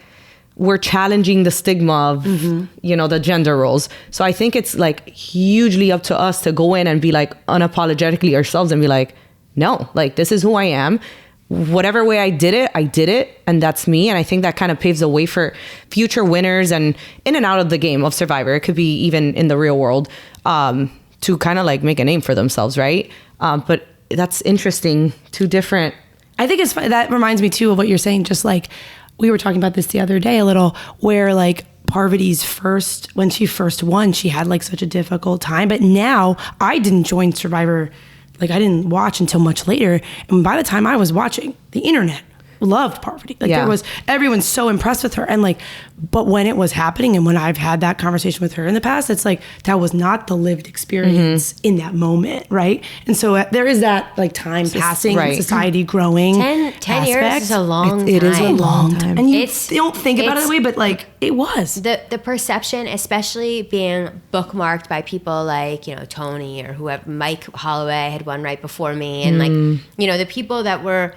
we're challenging the stigma of, the gender roles. So I think it's like hugely up to us to go in and be like unapologetically ourselves and be like, no, like this is who I am. Whatever way I did it, and that's me. And I think that kind of paves the way for future winners and in and out of the game of Survivor. It could be even in the real world, to kind of like make a name for themselves, right? But that's interesting. Two different. I think it's fun. That reminds me too of what you're saying. Just like we were talking about this the other day a little, where like Parvati's when she first won, she had like such a difficult time. But now I didn't join Survivor. Like I didn't watch until much later. And by the time I was watching, the internet loved Parvati. Like everyone's so impressed with her. And like, but when it was happening and when I've had that conversation with her in the past, it's like, that was not the lived experience in that moment. Right. And so there is that like time passing, and society growing. 10 years is a long time. It is a long time. And you don't think about it that way, but like it was. The perception, especially being bookmarked by people like, Tony or whoever, Mike Holloway had won right before me. And like, the people that were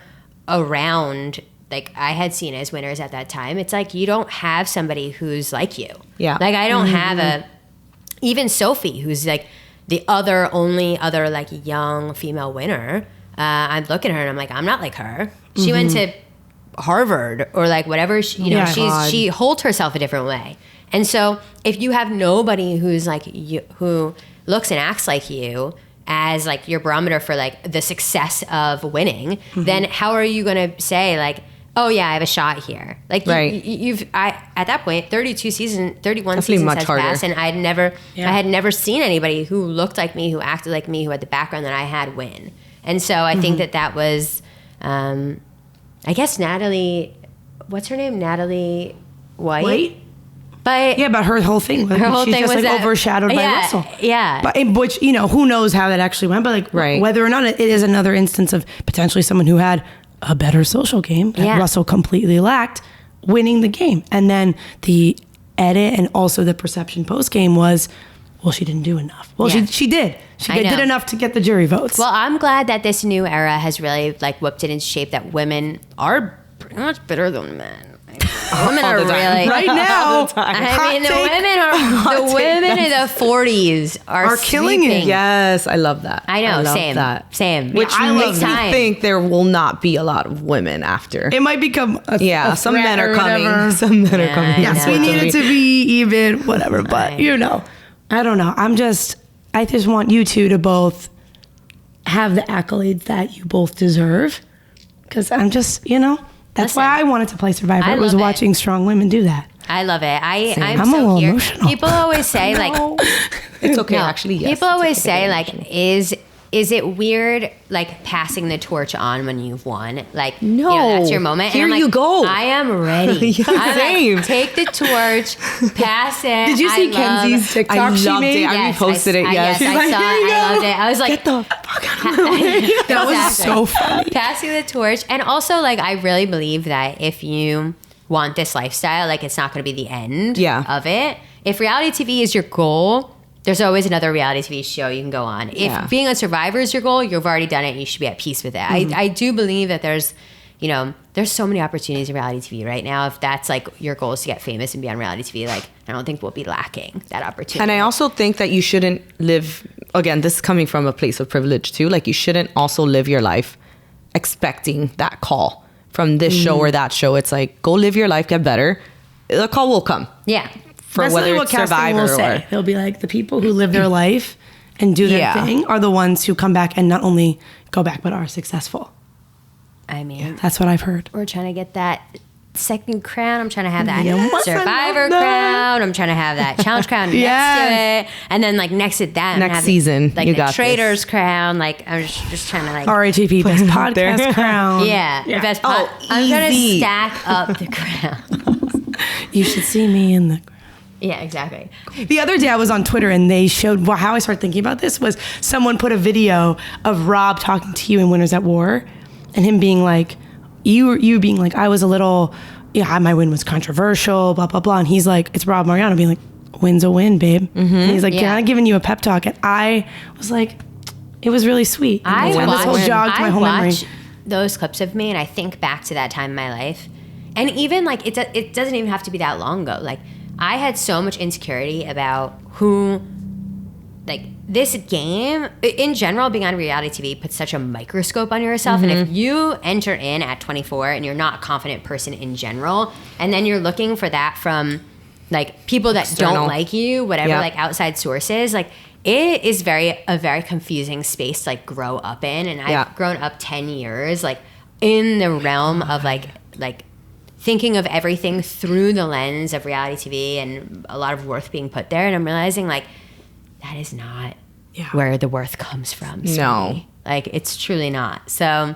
around, like I had seen as winners at that time, it's like you don't have somebody who's like you. Yeah. Like I don't have even Sophie, who's like the only other like young female winner. I look at her and I'm like, I'm not like her. She went to Harvard or like whatever. She holds herself a different way. And so if you have nobody who's like you, who looks and acts like you, as like your barometer for like the success of winning, then how are you going to say like, oh yeah, I have a shot here? Like at that point, 31 seasons has passed, and I had never seen anybody who looked like me, who acted like me, who had the background that I had win. And so I think that was, I guess Natalie, what's her name? Natalie White? But her whole thing was she's just like overshadowed by Russell. Yeah. But which, who knows how that actually went, but like whether or not it is another instance of potentially someone who had a better social game that Russell completely lacked, winning the game. And then the edit and also the perception post game was, well, she didn't do enough. Well, she did. She did enough to get the jury votes. Well, I'm glad that this new era has really like whipped it into shape that women are pretty much better than men. Women are really right now. I mean, the women women in the 40s are killing it. sweeping. Yes, I love that. I know, love same. that. Same. Which I love makes me time. think there will not be a lot of women after. It might become a Some threat men or are coming. whatever. Some men are coming. I Yes, know. we need it to be even, whatever. But Right. you know, I don't know. I just want you two to both have the accolades that you both deserve. Because I'm just, that's Listen, why I wanted to play Survivor. I I was love it. watching strong women do that. I love it. I'm I'm a so little here. emotional. People always say like, It's okay, no, actually. Yes. people It's always okay say to like, is it weird like passing the torch on when you've won? Like, No. that's your moment. Here and I'm you like, go. I am ready. Yeah, I'm same. Like, take the torch, pass it. Did you see I love- Kenzie's TikTok I she loved made? it. I reposted it, yes. Yes, She's I like, saw "Here you it. I go." loved it. I was like, Get the fuck out of my way. That was Exactly. so funny. Passing the torch. And also, like, I really believe that if you want this lifestyle, like, it's not going to be the end of it. If reality TV is your goal, there's always another reality TV show you can go on. If being on Survivor is your goal, you've already done it and you should be at peace with it. I do believe that there's so many opportunities in reality TV right now. If that's like your goal is to get famous and be on reality TV, like, I don't think we'll be lacking that opportunity. And I also think that you shouldn't live, again, this is coming from a place of privilege too. Like, you shouldn't also live your life expecting that call from this show or that show. It's like, go live your life, get better. The call will come. Yeah. For That's whether literally it's casting Survivor will or... say. They'll be like, the people who live their life and do their Yeah. thing are the ones who come back and not only go back, but are successful. I mean, That's what I've heard. we're trying to get that second crown. I'm trying to have that Yes, I Survivor love that. crown. I'm trying to have that challenge crown next Yes. to it. And then like next to that, I'm Next gonna have season, like you the got Traitors crown. Like I'm just trying to like RHAP Best Podcast Crown. yeah, the best. Oh, I'm gonna easy. stack up the crown. You should see me in the... Yeah, exactly. The other day I was on Twitter and they showed, well, how I started thinking about this was someone put a video of Rob talking to you in Winners at War and him being like, you being like, I was a little, my win was controversial, blah, blah, blah. And he's like, it's Rob Mariano being like, win's a win, babe. Mm-hmm. And he's like, Yeah. kind of giving you a pep talk. And I was like, it was really sweet. I And this whole jogged my I whole memory. watch those clips of me and I think back to that time in my life. And even like it doesn't even have to be that long ago. Like I had so much insecurity about who, like this game in general, being on reality TV puts such a microscope on yourself. And if you enter in at 24 and you're not a confident person in general, and then you're looking for that from like people that External. don't like you, whatever, Yeah. like outside sources, like it is a very confusing space to like grow up in. And I've grown up 10 years like in the realm of like thinking of everything through the lens of reality TV and a lot of worth being put there. And I'm realizing like that is not where the worth comes from. No. sweetie. Like it's truly not. So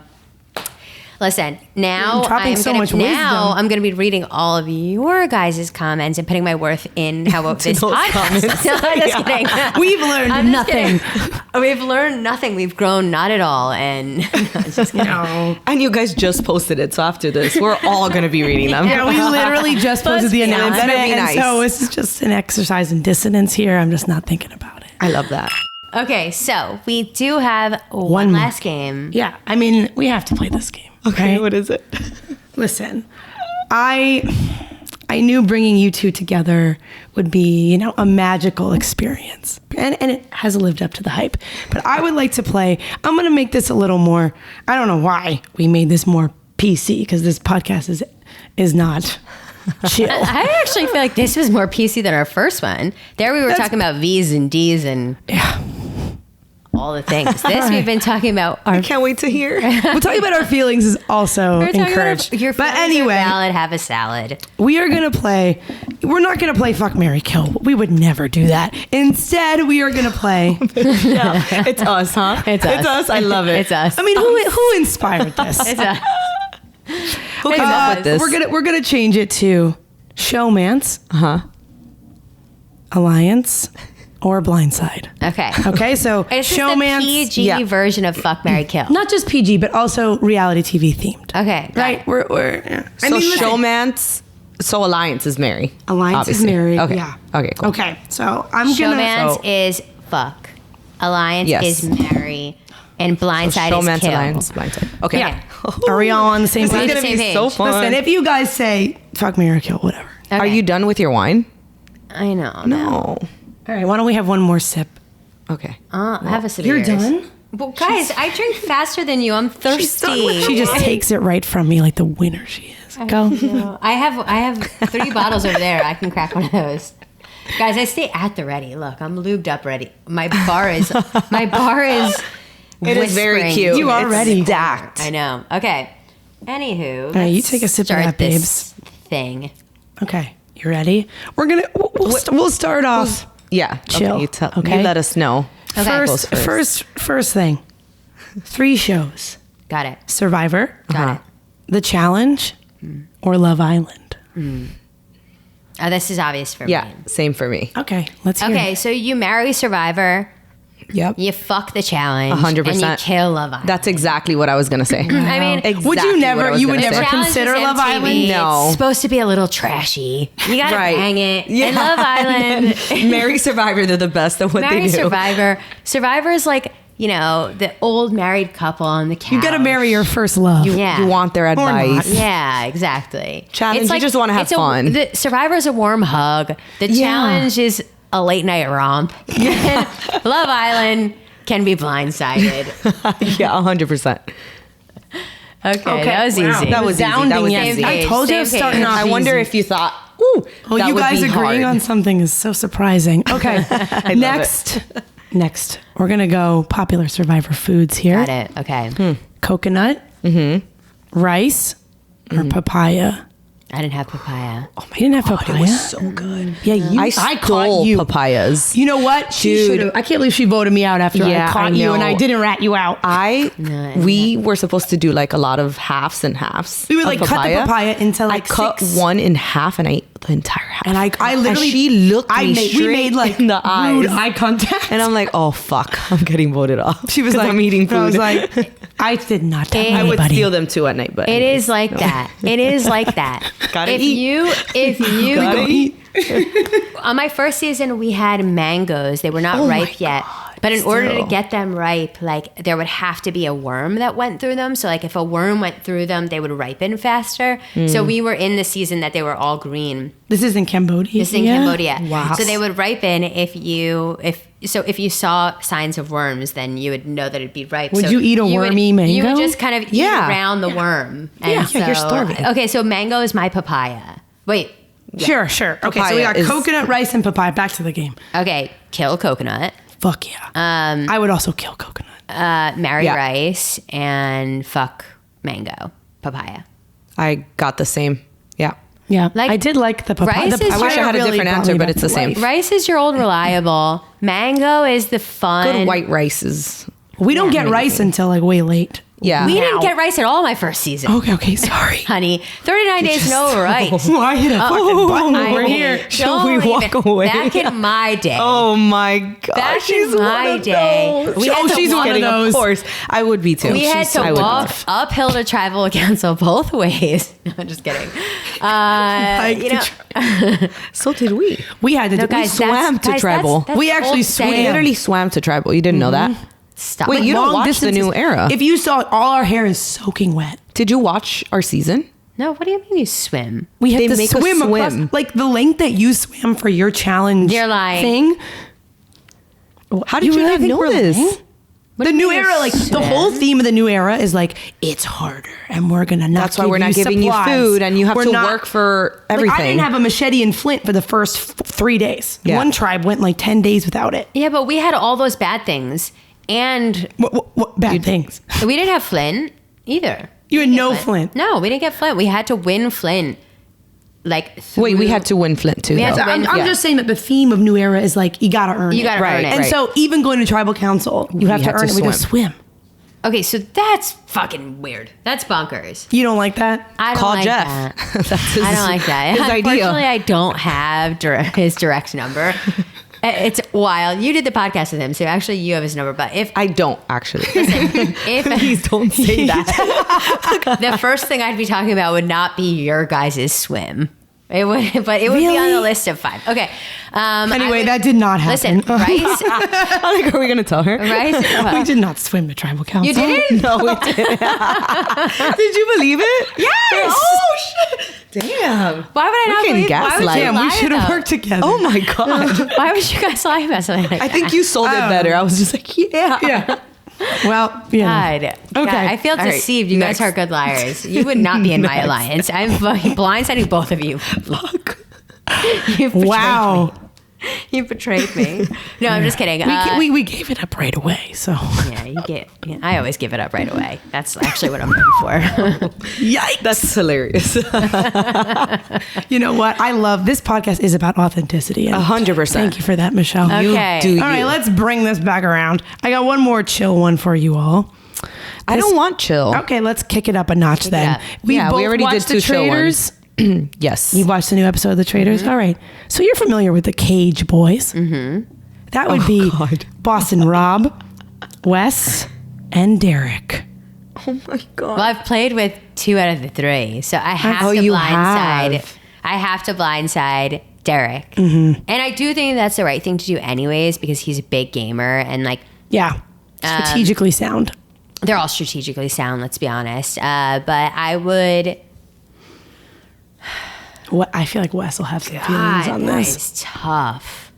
listen, now dropping so much wisdom. I'm gonna be reading all of your guys' comments and putting my worth in how this those podcast. comments. No, I'm just kidding. We've learned I'm just nothing. kidding. We've learned nothing. We've grown not at all. And I'm just kidding. No. And you guys just posted it, so after this, we're all going to be reading them. Yeah, we literally just posted the be honest. announcement. It better be And nice. so this is just an exercise in dissonance here. I'm just not thinking about it. I love that. Okay, so we do have One one more last game. Yeah, I mean, we have to play this game. Okay, right? what is it? Listen, I knew bringing you two together would be, a magical experience. And it has lived up to the hype. But I would like to play, I'm going to make this a little more, I don't know why we made this more PC, because this podcast is not chill. I actually feel like this was more PC than our first one. There we were talking about V's and D's and all the things. This we've been talking about our. I can't wait to hear. We'll talk about our feelings is also We're talking about encouraged. your But feelings are anyway, valid, have a salad. we are going to play, we're not going to play Fuck, Marry, Kill. We would never do that. Instead, we are going to play, Yeah, it's us, huh? It's us. It's us. I love it. It's us. I mean, who inspired this? It's a, Who came up with this? We're gonna change it to Showmance, Alliance, or Blindside. okay. Okay, so It's just the Showmance, PG version of Fuck, Marry, Kill. not just PG, but also reality TV themed. Okay. got Right? it. We're yeah. So listen, showmance. So Alliance is Mary. Alliance obviously. is married. Okay. Yeah. Okay. Cool. Okay, so I'm gonna. Showmance So- is fuck. Alliance Yes. is marry. And Blindside Showmance, is kill. Alliance, Blindside. Okay. Yeah. Are we all on the same This is page? gonna Same be page. so fun. Listen, if you guys say Fuck, Marry, Kill, whatever. Okay. Are you done with your wine? I know. No. All right, why don't we have one more sip? Okay. I have a sip. You're of yours. done? Well, guys, I drink faster than you. I'm thirsty. She just takes it right from me like the winner she is. Go. No, I have 3 bottles over there. I can crack one of those. Guys, I stay at the ready. Look, I'm lubed up ready. My bar is It is very whispering. cute. You are It's ready. stacked. I know. Okay. Anywho, All right, you let's take a sip of start that, this thing. Okay, you ready? We're gonna we'll start off. Yeah. Chill. Okay. Okay. You let us know. Okay. First thing. 3 shows: Got it. Survivor, Got it. The Challenge, or Love Island. This is obvious for Yeah. me. Same for me. Okay, let's hear Okay, it. so you marry Survivor, Yep. you fuck the challenge, 100%. and you kill Love Island. That's exactly what I was gonna say. I mean, Exactly Would you never? what I was You would gonna never say. Challenge consider is Love MTV. Island? No. It's supposed to be a little trashy. You gotta Right. hang it. Yeah. And Love Island. Marry Survivor. They're the best at what Marry they do. Survivor. Survivor is like, the old married couple on the couch. You gotta marry your first love. Yeah. You want their not. advice. Yeah, exactly. Challenge, you just wanna have it's fun. The Survivor is a warm hug. The Yeah. challenge is a late night romp. And Love Island can be blindsided. Yeah, 100%. Okay, that was wow. easy. That was easy. That Astounding, was yes. easy. I told you I was Same starting page. off I wonder easy. if you thought, ooh, Oh, that you would guys be agreeing hard. on something is so surprising. Okay, next, we're gonna go popular Survivor foods here. Got it. Okay. Coconut, rice, or papaya. I didn't have papaya. Oh, you didn't have papaya. It was so good. Yeah, I caught stole you. papayas. You know what? She Dude. should have. I can't believe she voted me out after Yeah, I caught I you and know. I didn't rat you out. We were supposed to do like a lot of halves and halves. We would of like cut the papaya into like I cut 6. one in half and I ate the entire half. And I literally, And she looked me we straight made like in the rude eyes. eye contact. And I'm like, oh fuck, I'm getting voted off. she was 'Cause like, I'm eating food. I was like, I did not tell I I would anybody. steal them too at night, but It anyways, is like no. that. It is like that. Gotta if eat. you Gotta eat. on my first season we had mangoes. They were not Oh my ripe yet. God, But in order to still. get them ripe, like there would have to be a worm that went through them. So like if a worm went through them, they would ripen faster. So we were in the season that they were all green. This is in Cambodia. This is in Cambodia. Wow. So they would ripen if you saw signs of worms, then you would know that it'd be ripe. Would So you eat a wormy mango? You would just kind of eat Yeah. around the worm. Yeah, you're starving. Okay, so mango is my papaya. Wait. Sure. Okay, so we Papaya got is- coconut, rice, and papaya. Back to the game. Okay, kill coconut. Fuck yeah. I would also kill coconut. Marry Yeah. rice and fuck mango. Papaya. I got the same. Yeah. Yeah, Like, I did like the papaya. rice The is I wish I papaya had a really different brought answer, me but back it's the to same. life. Rice is your old reliable. Mango is the fun. Good white rices. We don't get rice until like way late. Yeah. We Now. didn't get rice at all my first season. Okay, sorry. Honey, 39 days no rice. Oh, I hit a fucking button I over mean, here. Shall we don't walk even- away? Back in my day. Oh my god. Back she's in one my of day, those. we had to she's walk- one of Kidding, those. Of course. I would be too. We had to I would walk love. uphill to travel cancel both ways. No, I'm just kidding. So did we. We had to do. No, guys, swam to tribal. That's We the actually old swam. We saying. literally swam to tribal. You didn't know that? Stop. Wait, you don't long watch the distances. new era. If you saw, all our hair is soaking wet. Did you watch our season? No, what do you mean you swim? We had They to make us swim across, swim. like the length that you swam for your challenge You're lying. thing. How did you really not think know we're this? lying? What The do you new mean era, like the swim? whole theme of the new era is like it's harder, and we're gonna not. That's why give we're not giving you supplies. food, and you have We're to not- work for Like, everything. I didn't have a machete and flint for the first 3 days. Yeah. One tribe went like 10 days without it. Yeah, but we had all those bad things. And What bad things? we didn't have Flint either. You had We didn't no get flint. No, we didn't get Flint. We had to win Flint. Like Wait, we through- had to win Flint too. We had though. to win- I'm Yeah. just saying that the theme of new era is like you gotta earn it. You gotta Right, earn it. And so even going to tribal council, you have to had earn to it. We go swim. swim. Okay, so that's fucking weird. That's bonkers. You don't like that? I don't Call like Jeff. that. That's his, I don't like that. his Unfortunately, idea. I don't have his direct number. It's wild. You did the podcast with him, so actually you have his number. But if I don't actually. if Please don't say that. the first thing I'd be talking about would not be your guys' swim. It would, but it would be on Really? the list of 5. Okay. Anyway, that did not happen. Listen, rice. Like, are we gonna tell her? Rice. we did not swim to tribal council. You didn't? No, we didn't. Did you believe it? Yes. Oh shit! Damn. Why would I not can believe? Why would gaslight. you Damn, lie we should have about- worked together. Oh my God. Why would you guys lie about something like I that? think you sold it better. I was just like, yeah. Yeah. Well, you know. God. Okay. God, I feel All right, deceived. You next. guys are good liars. You would not be in my Next. alliance. I'm fucking blindsiding both of you. Fuck. You betrayed Wow. me. You betrayed me. No, I'm just kidding. We gave it up right away. So Yeah, I always give it up right away. That's actually what I'm known for. yikes. That's hilarious. You know what? I love this podcast is about authenticity. and 100%. Thank you for that, Michelle. Okay. You do All right, you. let's bring this back around. I got one more chill one for you all. I don't want chill. Okay, let's kick it up a notch it then. up. We Yeah, we both already did watched two The chill Traitors. Yes. You watched the new episode of The Traitors? All right. So you're familiar with the Cage Boys. Mm-hmm. That would be God. Boston Rob, Wes, and Derek. Oh my God. Well, I've played with 2 out of the 3, so I have Oh, to you blindside. have. I have to blindside Derek, Mm-hmm. and I do think that's the right thing to do, anyways, because he's a big gamer, and like Yeah. Strategically sound. they're all strategically sound. Let's be honest. But I would. What I feel like Wes will have some feelings on that this. is tough.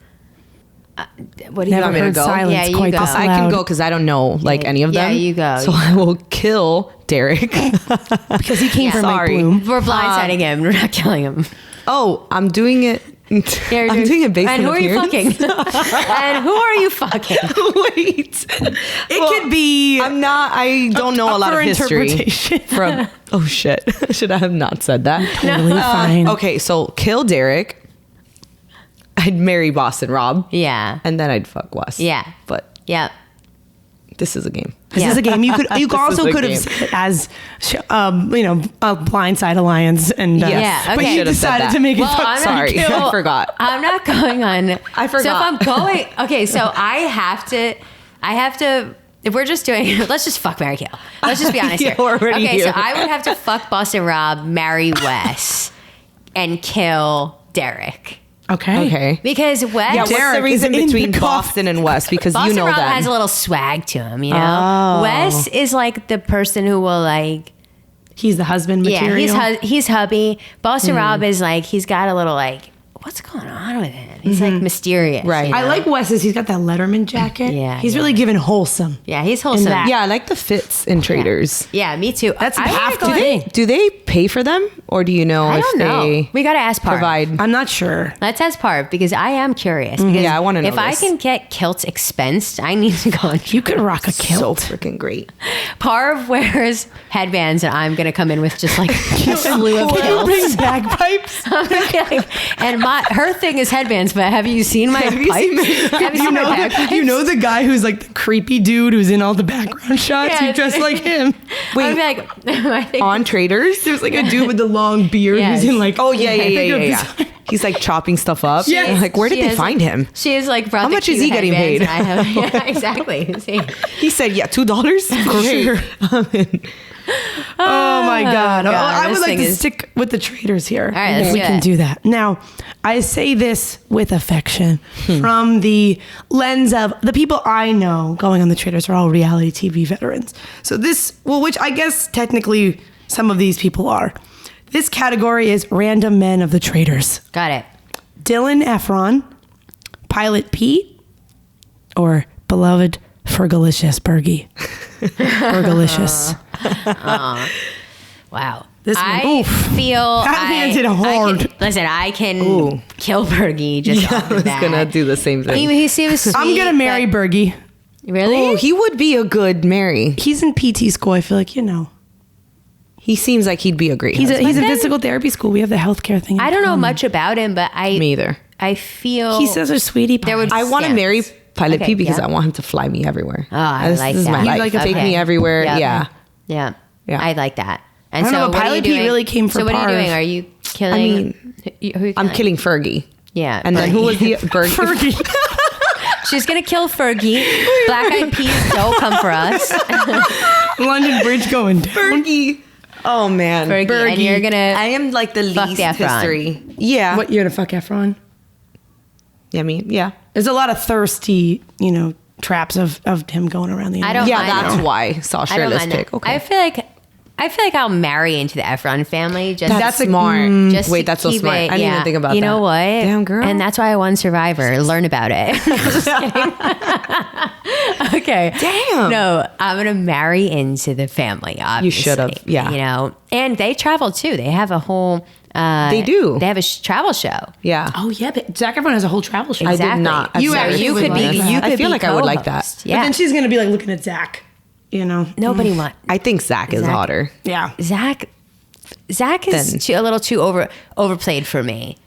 What do you Never want me to heard go? silence Yeah, you quite go. this I loud. can go because I don't know like any of Yeah, them. you go. So I will kill Derek. Because he came from Mike Sorry. Bloom. We're blindsiding him. We're not killing him. Oh, I'm doing it. You're I'm doing it based and on who are you appearance. fucking? And who are you fucking? Wait. It could be I'm not. I don't know a lot up of for history interpretation. from. Oh shit! Should I have not said that? totally fine. Okay, so kill Derek. I'd marry Boston Rob, Yeah. and then I'd fuck Wes. Yeah. But Yep. this is a game. This Yeah. is a game. You could This also is a could have game. said it as a blindside alliance and Yes. Yeah, but okay. you Should have said decided that. to make it Well, fuck I'm not Sorry, kill- I forgot. I'm not going on. I forgot. So if I'm going, okay, so I have to. If we're just doing, let's just fuck, marry, kill. Let's just be honest Yeah, here. we're already Okay, here. so I would have to fuck Boston Rob, marry Wes, and kill Derek. Okay. Because Wes, Yeah, what's Derek the reason is in between the coffin. Boston and West? Because Boston you know Rob that. has a little swag to him, you know. Oh. Wes is like the person who will like, He's the husband material. yeah, he's hubby. Boston Rob is like, he's got a little like, what's going on with him? He's like mysterious, Right. you I know? like Wes's. He's got that Letterman jacket. Yeah, He's yeah. really giving wholesome. Yeah, he's wholesome. that. Yeah, I like the fits in Traders. Yeah, me too. That's I half wanna the go- thing. Do they pay for them, or do you know I if don't know. they We gotta ask Parv. provide? I'm not sure. Let's ask Parv because I am curious. Because Yeah, I wanna know if I this. can get kilts expensed, I need to go on. You could rock a So kilt. freaking great. Parv wears headbands, and I'm gonna come in with just like a slew of Can you bring kilts. bagpipes? I'm gonna be like- and her thing is headbands. But have you seen my Have you pipe? seen my- Have you seen my bagpipes? You know the guy who's like the creepy dude who's in all the background shots? Yeah, You dress like him. I'd be like, I think On Traders? There's like a dude with the long beard Yes. who's in like Oh yeah, yeah, I yeah, think yeah, of yeah. He's like chopping stuff up. Yes. I'm like, where did she they is- find him? She is like, brought How the much is cute he getting headbands, paid? and I have, yeah, exactly. See? He said, yeah, $2. Great. Oh my God. God, I would this like thing to is- stick with the traders here. right, let's we do can it. do that. Now, I say this with affection Hmm. from the lens of the people I know going on the traders are all reality TV veterans. So this, well, which I guess technically some of these people are. This category is random men of the traders. Got it. Dylan Efron, Pilot Pete, or beloved Fergalicious Bergie. Fergalicious. Wow. This one, I oof. feel That man did hard. Listen, I can kill Bergie just off I the was bat. gonna do the same thing. He seems sweet. I'm gonna marry but- Bergie. Really? Oh, he would be a good Mary. He's in PT school. I feel like, you know. He seems like he'd be a great He's in husband. physical therapy school. We have the healthcare thing. in I don't know common. much about him, but Me either. I feel He says a sweetie pie. There would- I want to Stamps. marry Pilot Okay, P because yeah. I want him to fly me everywhere. Oh, I like This is that. my He's life. like a Take Okay. me everywhere. Yep. Yeah. Yeah. Yeah. I like that. And I don't so know, but what are you Pilot Pete doing? really came for So what are you Parv. doing? Are you killing? I mean, who are you I'm killing Fergie. Yeah. And then who was the Bergie? Fergie. She's gonna kill Fergie. Black Eyed Peas don't come for us. London Bridge going down. Fergie. Oh man, Fergie, and you're gonna I am like the fuck least the Efron. history. Yeah. What, you're gonna fuck Efron? Yeah, I mean, yeah. There's a lot of thirsty, traps of him going around the I internet. don't Yeah, mind that's it. why I saw I don't Shirley's mind pick. that. Okay. I I feel like I'll marry into the Efron family. Just That's smart. just Wait, to that's so keep smart. it- I didn't even think about that. You know what? Damn, girl. And that's why I won Survivor. Learn about it. Just kidding. Okay. Damn. No, I'm gonna marry into the family. Obviously, should've, yeah. You know, and they travel too. They have a whole. They do. They have a travel show. Yeah. Oh yeah, but Zac Efron has a whole travel show. I Exactly. did not. You I've actually never you would could be. like that. You I could feel be like I would like that. co-host. But Yeah. then she's gonna be like looking at Zac. You know, Nobody want I think Zac is Zac- hotter. yeah. Zach is Then- a little too overplayed for me.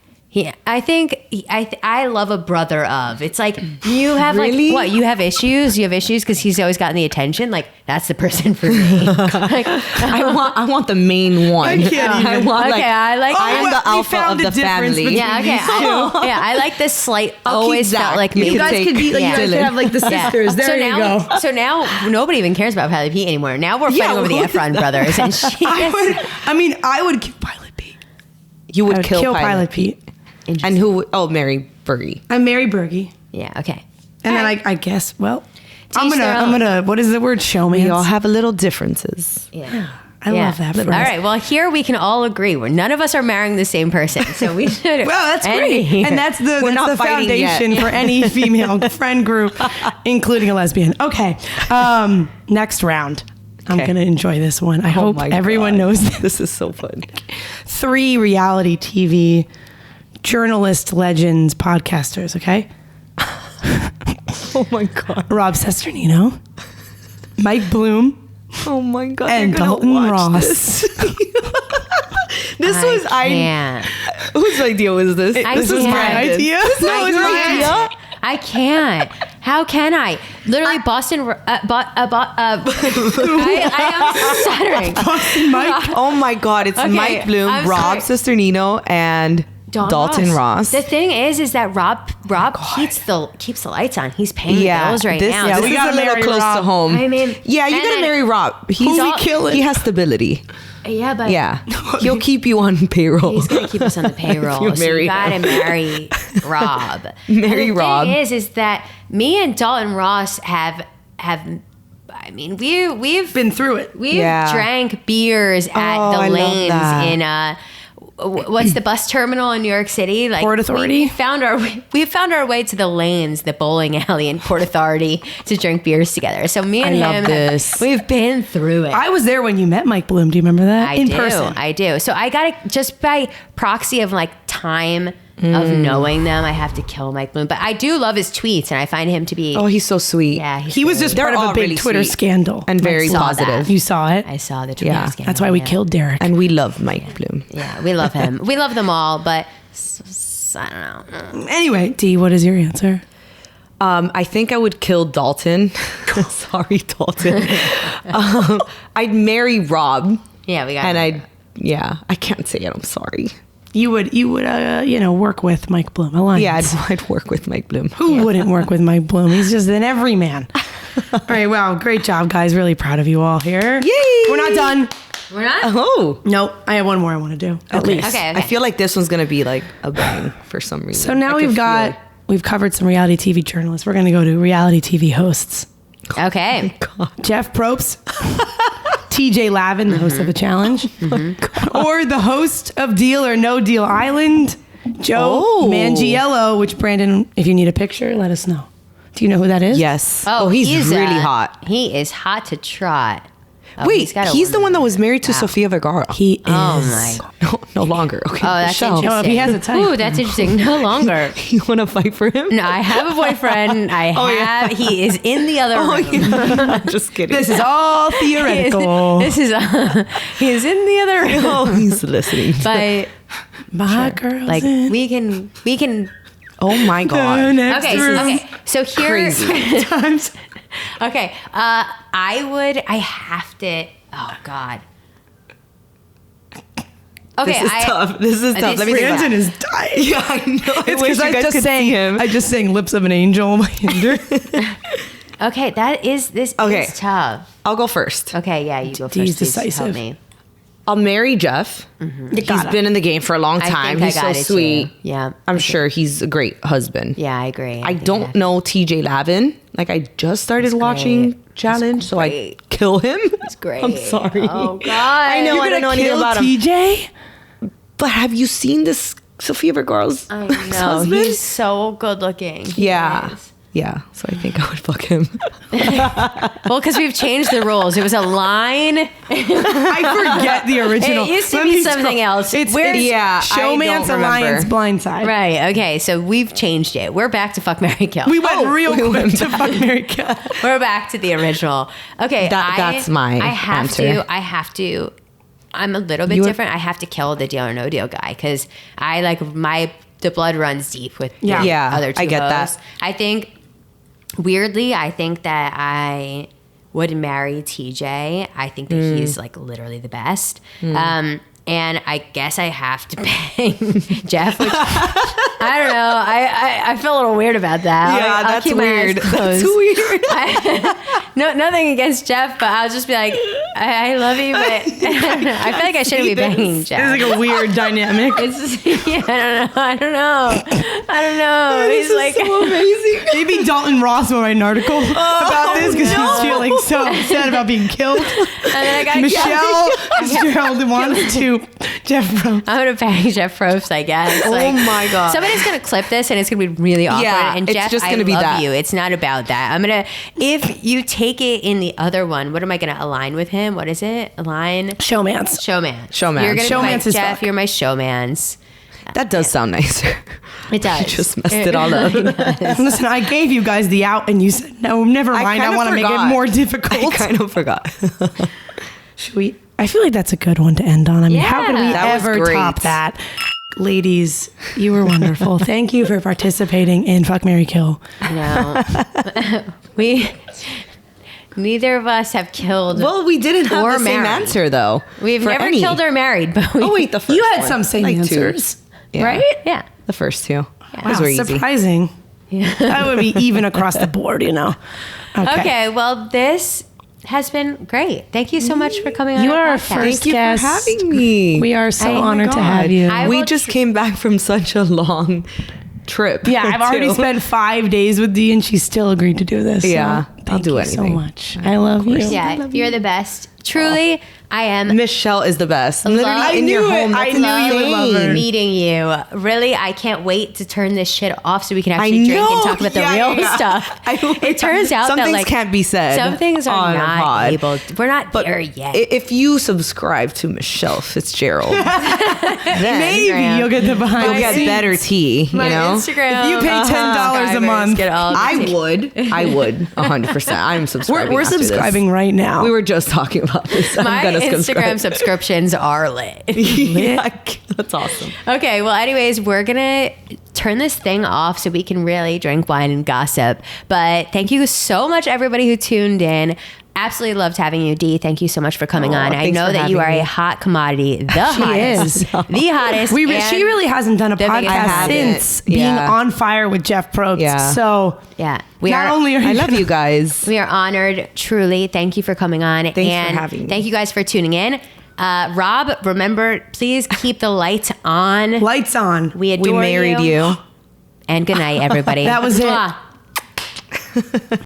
I love a brother of. It's like you have Really? like what you have issues. You have issues because he's always gotten the attention. Like that's the person for me. Like, I want the main one. I can't even. I want Okay, I like I am that. the We alpha found of a the difference family. between yeah, okay. I like this slight. I'll keep Always Zach. felt like You maybe You guys take could be like, you guys Dylan. could have like the sisters. There so you now, go. So now nobody even cares about Valley Pete anymore. Now we're Yeah, fighting over the Efron brothers, and she. I would kill Pilot Pete. You I would would kill Pilot Pete. And who? Oh, Mary Bergie. I'm Mary Bergie. Yeah. Okay. And then I guess, well, To each their I'm own. gonna, what is the word? Showmance. We all have a little differences. Yeah. I love that. All for us. right. Well, here we can all agree. None of us are marrying the same person, so we should. Well, that's end great. here. And that's the, We're that's not the fighting yet. foundation for any female friend group, including a lesbian. Okay. Next round. I'm Okay. going to enjoy this one. I hope my everyone God. knows this. This is so fun. 3 reality TV journalist legends podcasters, okay? Oh my God. Rob Cesternino, Mike Bloom, Oh my God. and they're gonna Dalton watch Ross. This was can't. Whose idea was this? I This was can't. Brandon. idea? This I was my can't. idea. I can't. How can I? Literally, Boston. I am stuttering. Mike. Oh my God. It's Okay, Mike Bloom, I'm Rob Cesternino, and Dalton Ross. The thing is that Rob keeps the lights on. He's paying the bills right this, now. Yeah, So this we is gotta a little marry close Rob. to home. I mean, yeah, you and gotta then- marry Rob. He's Who we killing? He has stability. yeah, but Yeah, he'll keep you on payroll. he's gonna keep us on the payroll. You So marry you gotta him. marry Rob. Marry and the Rob. thing is that me and Dalton Ross have. I mean, we've Been through it. We've Yeah. drank beers at Oh, the I love lanes that. in what's the bus terminal in New York City? Like Port Authority? We found our way to the lanes, the bowling alley in Port Authority to drink beers together. So me and I love him, this. we've been through it. I was there when you met Mike Bloom. Do you remember that? I In do. person. So I got to, just by proxy of like time of knowing them, I have to kill Mike Bloom. But I do love his tweets, and I find him to be. Oh, he's so sweet. yeah, he's He was great. just They're part of all a big really Twitter sweet. scandal. And very saw positive. that. You saw it? I saw the Twitter Yeah. scandal. That's why we yeah. killed Derek. And we love Mike Bloom. Yeah, we love him. We love them all, but I don't know. Anyway, Dee, what is your answer? I think I would kill Dalton. Sorry, Dalton. I'd marry Rob. Yeah, we got. And I can't say it. I'm sorry. You would, work with Mike Bloom. Alliance. Yeah, I'd work with Mike Bloom. Who wouldn't work with Mike Bloom? He's just an everyman. All right, wow, great job, guys. Really proud of you all here. Yay! We're not done. We're not. Oh. Nope, I have one more I want to do. At least. Okay. I feel like this one's going to be like a bang for some reason. So now I can we've covered some reality TV journalists. We're going to go to reality TV hosts. Okay. Jeff Probst, TJ Lavin, the host of The Challenge, or the host of Deal or No Deal Island, Joe Oh. Manganiello, which Brandon, if you need a picture, let us know. Do you know who that is? Yes. Oh, he's really hot. He is hot to trot. Oh, Wait, got a he's the woman. one that was married to Sofia Vergara. He is. Oh my. No longer. Okay. Oh, that's Michelle, interesting. Oh, if he has a type. Ooh, that's interesting. No longer. You want to fight for him? No, I have a boyfriend. He is in the other Oh, room. yeah. Just kidding. This is all theoretical. He is in the other room. Oh, he's listening. But My girl's like in we can. Oh my the God. next Okay, room. so here. Crazy. Times. Okay, I have to. Oh God. Okay, This is tough. This is tough. Let me think about Brandon it. is dying. Yeah, I know. I It's wish because you I guys just could sang see him. I just sang "Lips of an Angel" by Hinder. Okay, this Okay. is tough. I'll go first. Okay, yeah, you go first. Dee's Please help decisive. me. I'll marry Jeff. He's been in the game for a long I time. think He's I so got it sweet. too. Yeah. I'm sure he's a great husband. Yeah, I agree. I think don't know TJ Lavin. Like I just started watching great. Challenge, so I great. kill him. It's great. I'm sorry. Oh God. I know. I don't know anything about him. TJ? But have you seen this Sofia Vergara's I know. husband? He's so good looking. He Yeah. is. Yeah. So I think I would fuck him. Well, because we've changed the rules. It was a line. I forget the original. It used to Let be me something else. It's Yeah, I Showmance, don't Alliance, remember. Blindside. Right. Okay. So we've changed it. We're back to fuck, marry, kill. We went real quick to fuck, marry, kill. We're back to the original. Okay. That's my answer. I have to. I'm a little bit different. I have to kill the deal or no deal guy because I like the blood runs deep with the Yeah, other two I get hosts. that. I think weirdly, I think that I would marry TJ. I think that he's like literally the best. And I guess I have to bang Jeff, which I don't know. I feel a little weird about that. Yeah, I'll that's keep my eyes weird. closed. That's weird. No, nothing against Jeff, but I'll just be like, I love you, but I feel like I shouldn't be banging Jeff. It's like a weird dynamic. It's just, yeah, I don't know. He's like, so amazing. Maybe Dalton Ross will write an article about this because he's feeling so upset about being killed. and then I got Michelle Fitzgerald wants to Jeff Rose. I'm gonna bang Jeff Probst, I guess. Oh my God. Somebody's gonna clip this and it's gonna be really awkward. Yeah, and it's Jeff, just I gonna be love that. you. It's not about that. If you take it in the other one, what am I gonna align with him? What is it? Align? Showmance. Showman. Showman. You're gonna Showmance be is my Jeff. fuck. You're my showmans. That does sound nicer. It does. You just messed it all up. Listen, I gave you guys the out and you said, no, never mind. I want to make it more difficult. I kind of forgot. Should we? I feel like that's a good one to end on. I mean, how could we Yeah. That was ever great. top that? Ladies, you were wonderful. Thank you for participating in Fuck, Marry, Kill. No. Neither of us have killed. Well, we didn't have Or the same married. answer though. We've for never any. killed or married, but we, Oh wait, the first You had one. some same Like two. answers, Yeah. right? yeah. The first two. Wow, Those were easy. surprising. That would be even across the board, you know. Okay, well, this has been great. Thank you so much for coming on You our are our podcast. first Thank you guest. for having me. We are so Oh my honored to God. have you. I We will just came back from such a long trip. Yeah, I've already too. spent 5 days with Dee, and she still agreed to do this. so Yeah, I'll thank do you anything. so much. I love you. Yeah, you're the best. Truly, I am. Michelle is the best. Love- Literally I in your knew it. home. I That's knew you would love her. insane. meeting you. Really, I can't wait to turn this shit off so we can actually drink know. and talk about the Yeah, real yeah. stuff. I- It turns out some that things like can't be said Some things are on a not pod. able. We're not But there yet. if you subscribe to Michelle Fitzgerald, then Maybe you'll get the behind you'll the get scenes. better tea. You My know, Instagram. If you pay $10 a subscribers month, get all the I tea. would 100%. I'm subscribing. We're after this. subscribing right now. We were just talking about this. My I'm gonna Instagram subscribe. subscriptions are lit. Yeah, that's awesome. Okay, well, anyways, we're gonna turn this thing off so we can really drink wine and gossip. But thank you so much, everybody who tuned in. Absolutely loved having you, Dee. Thank you so much for coming on. I thanks know for that you are having a me. hot commodity, the hottest, is. the hottest. she and really hasn't done a the biggest podcast fan. since being Yeah. on fire with Jeff Probst. Yeah. So Yeah, we not are. only are you I love gonna- you guys. We are honored, truly. Thank you for coming on. Thanks for and having me. thank you guys for tuning in. Rob, remember, please keep the lights on. lights on. We adore We married you. And good night, everybody. That was it. Mwah.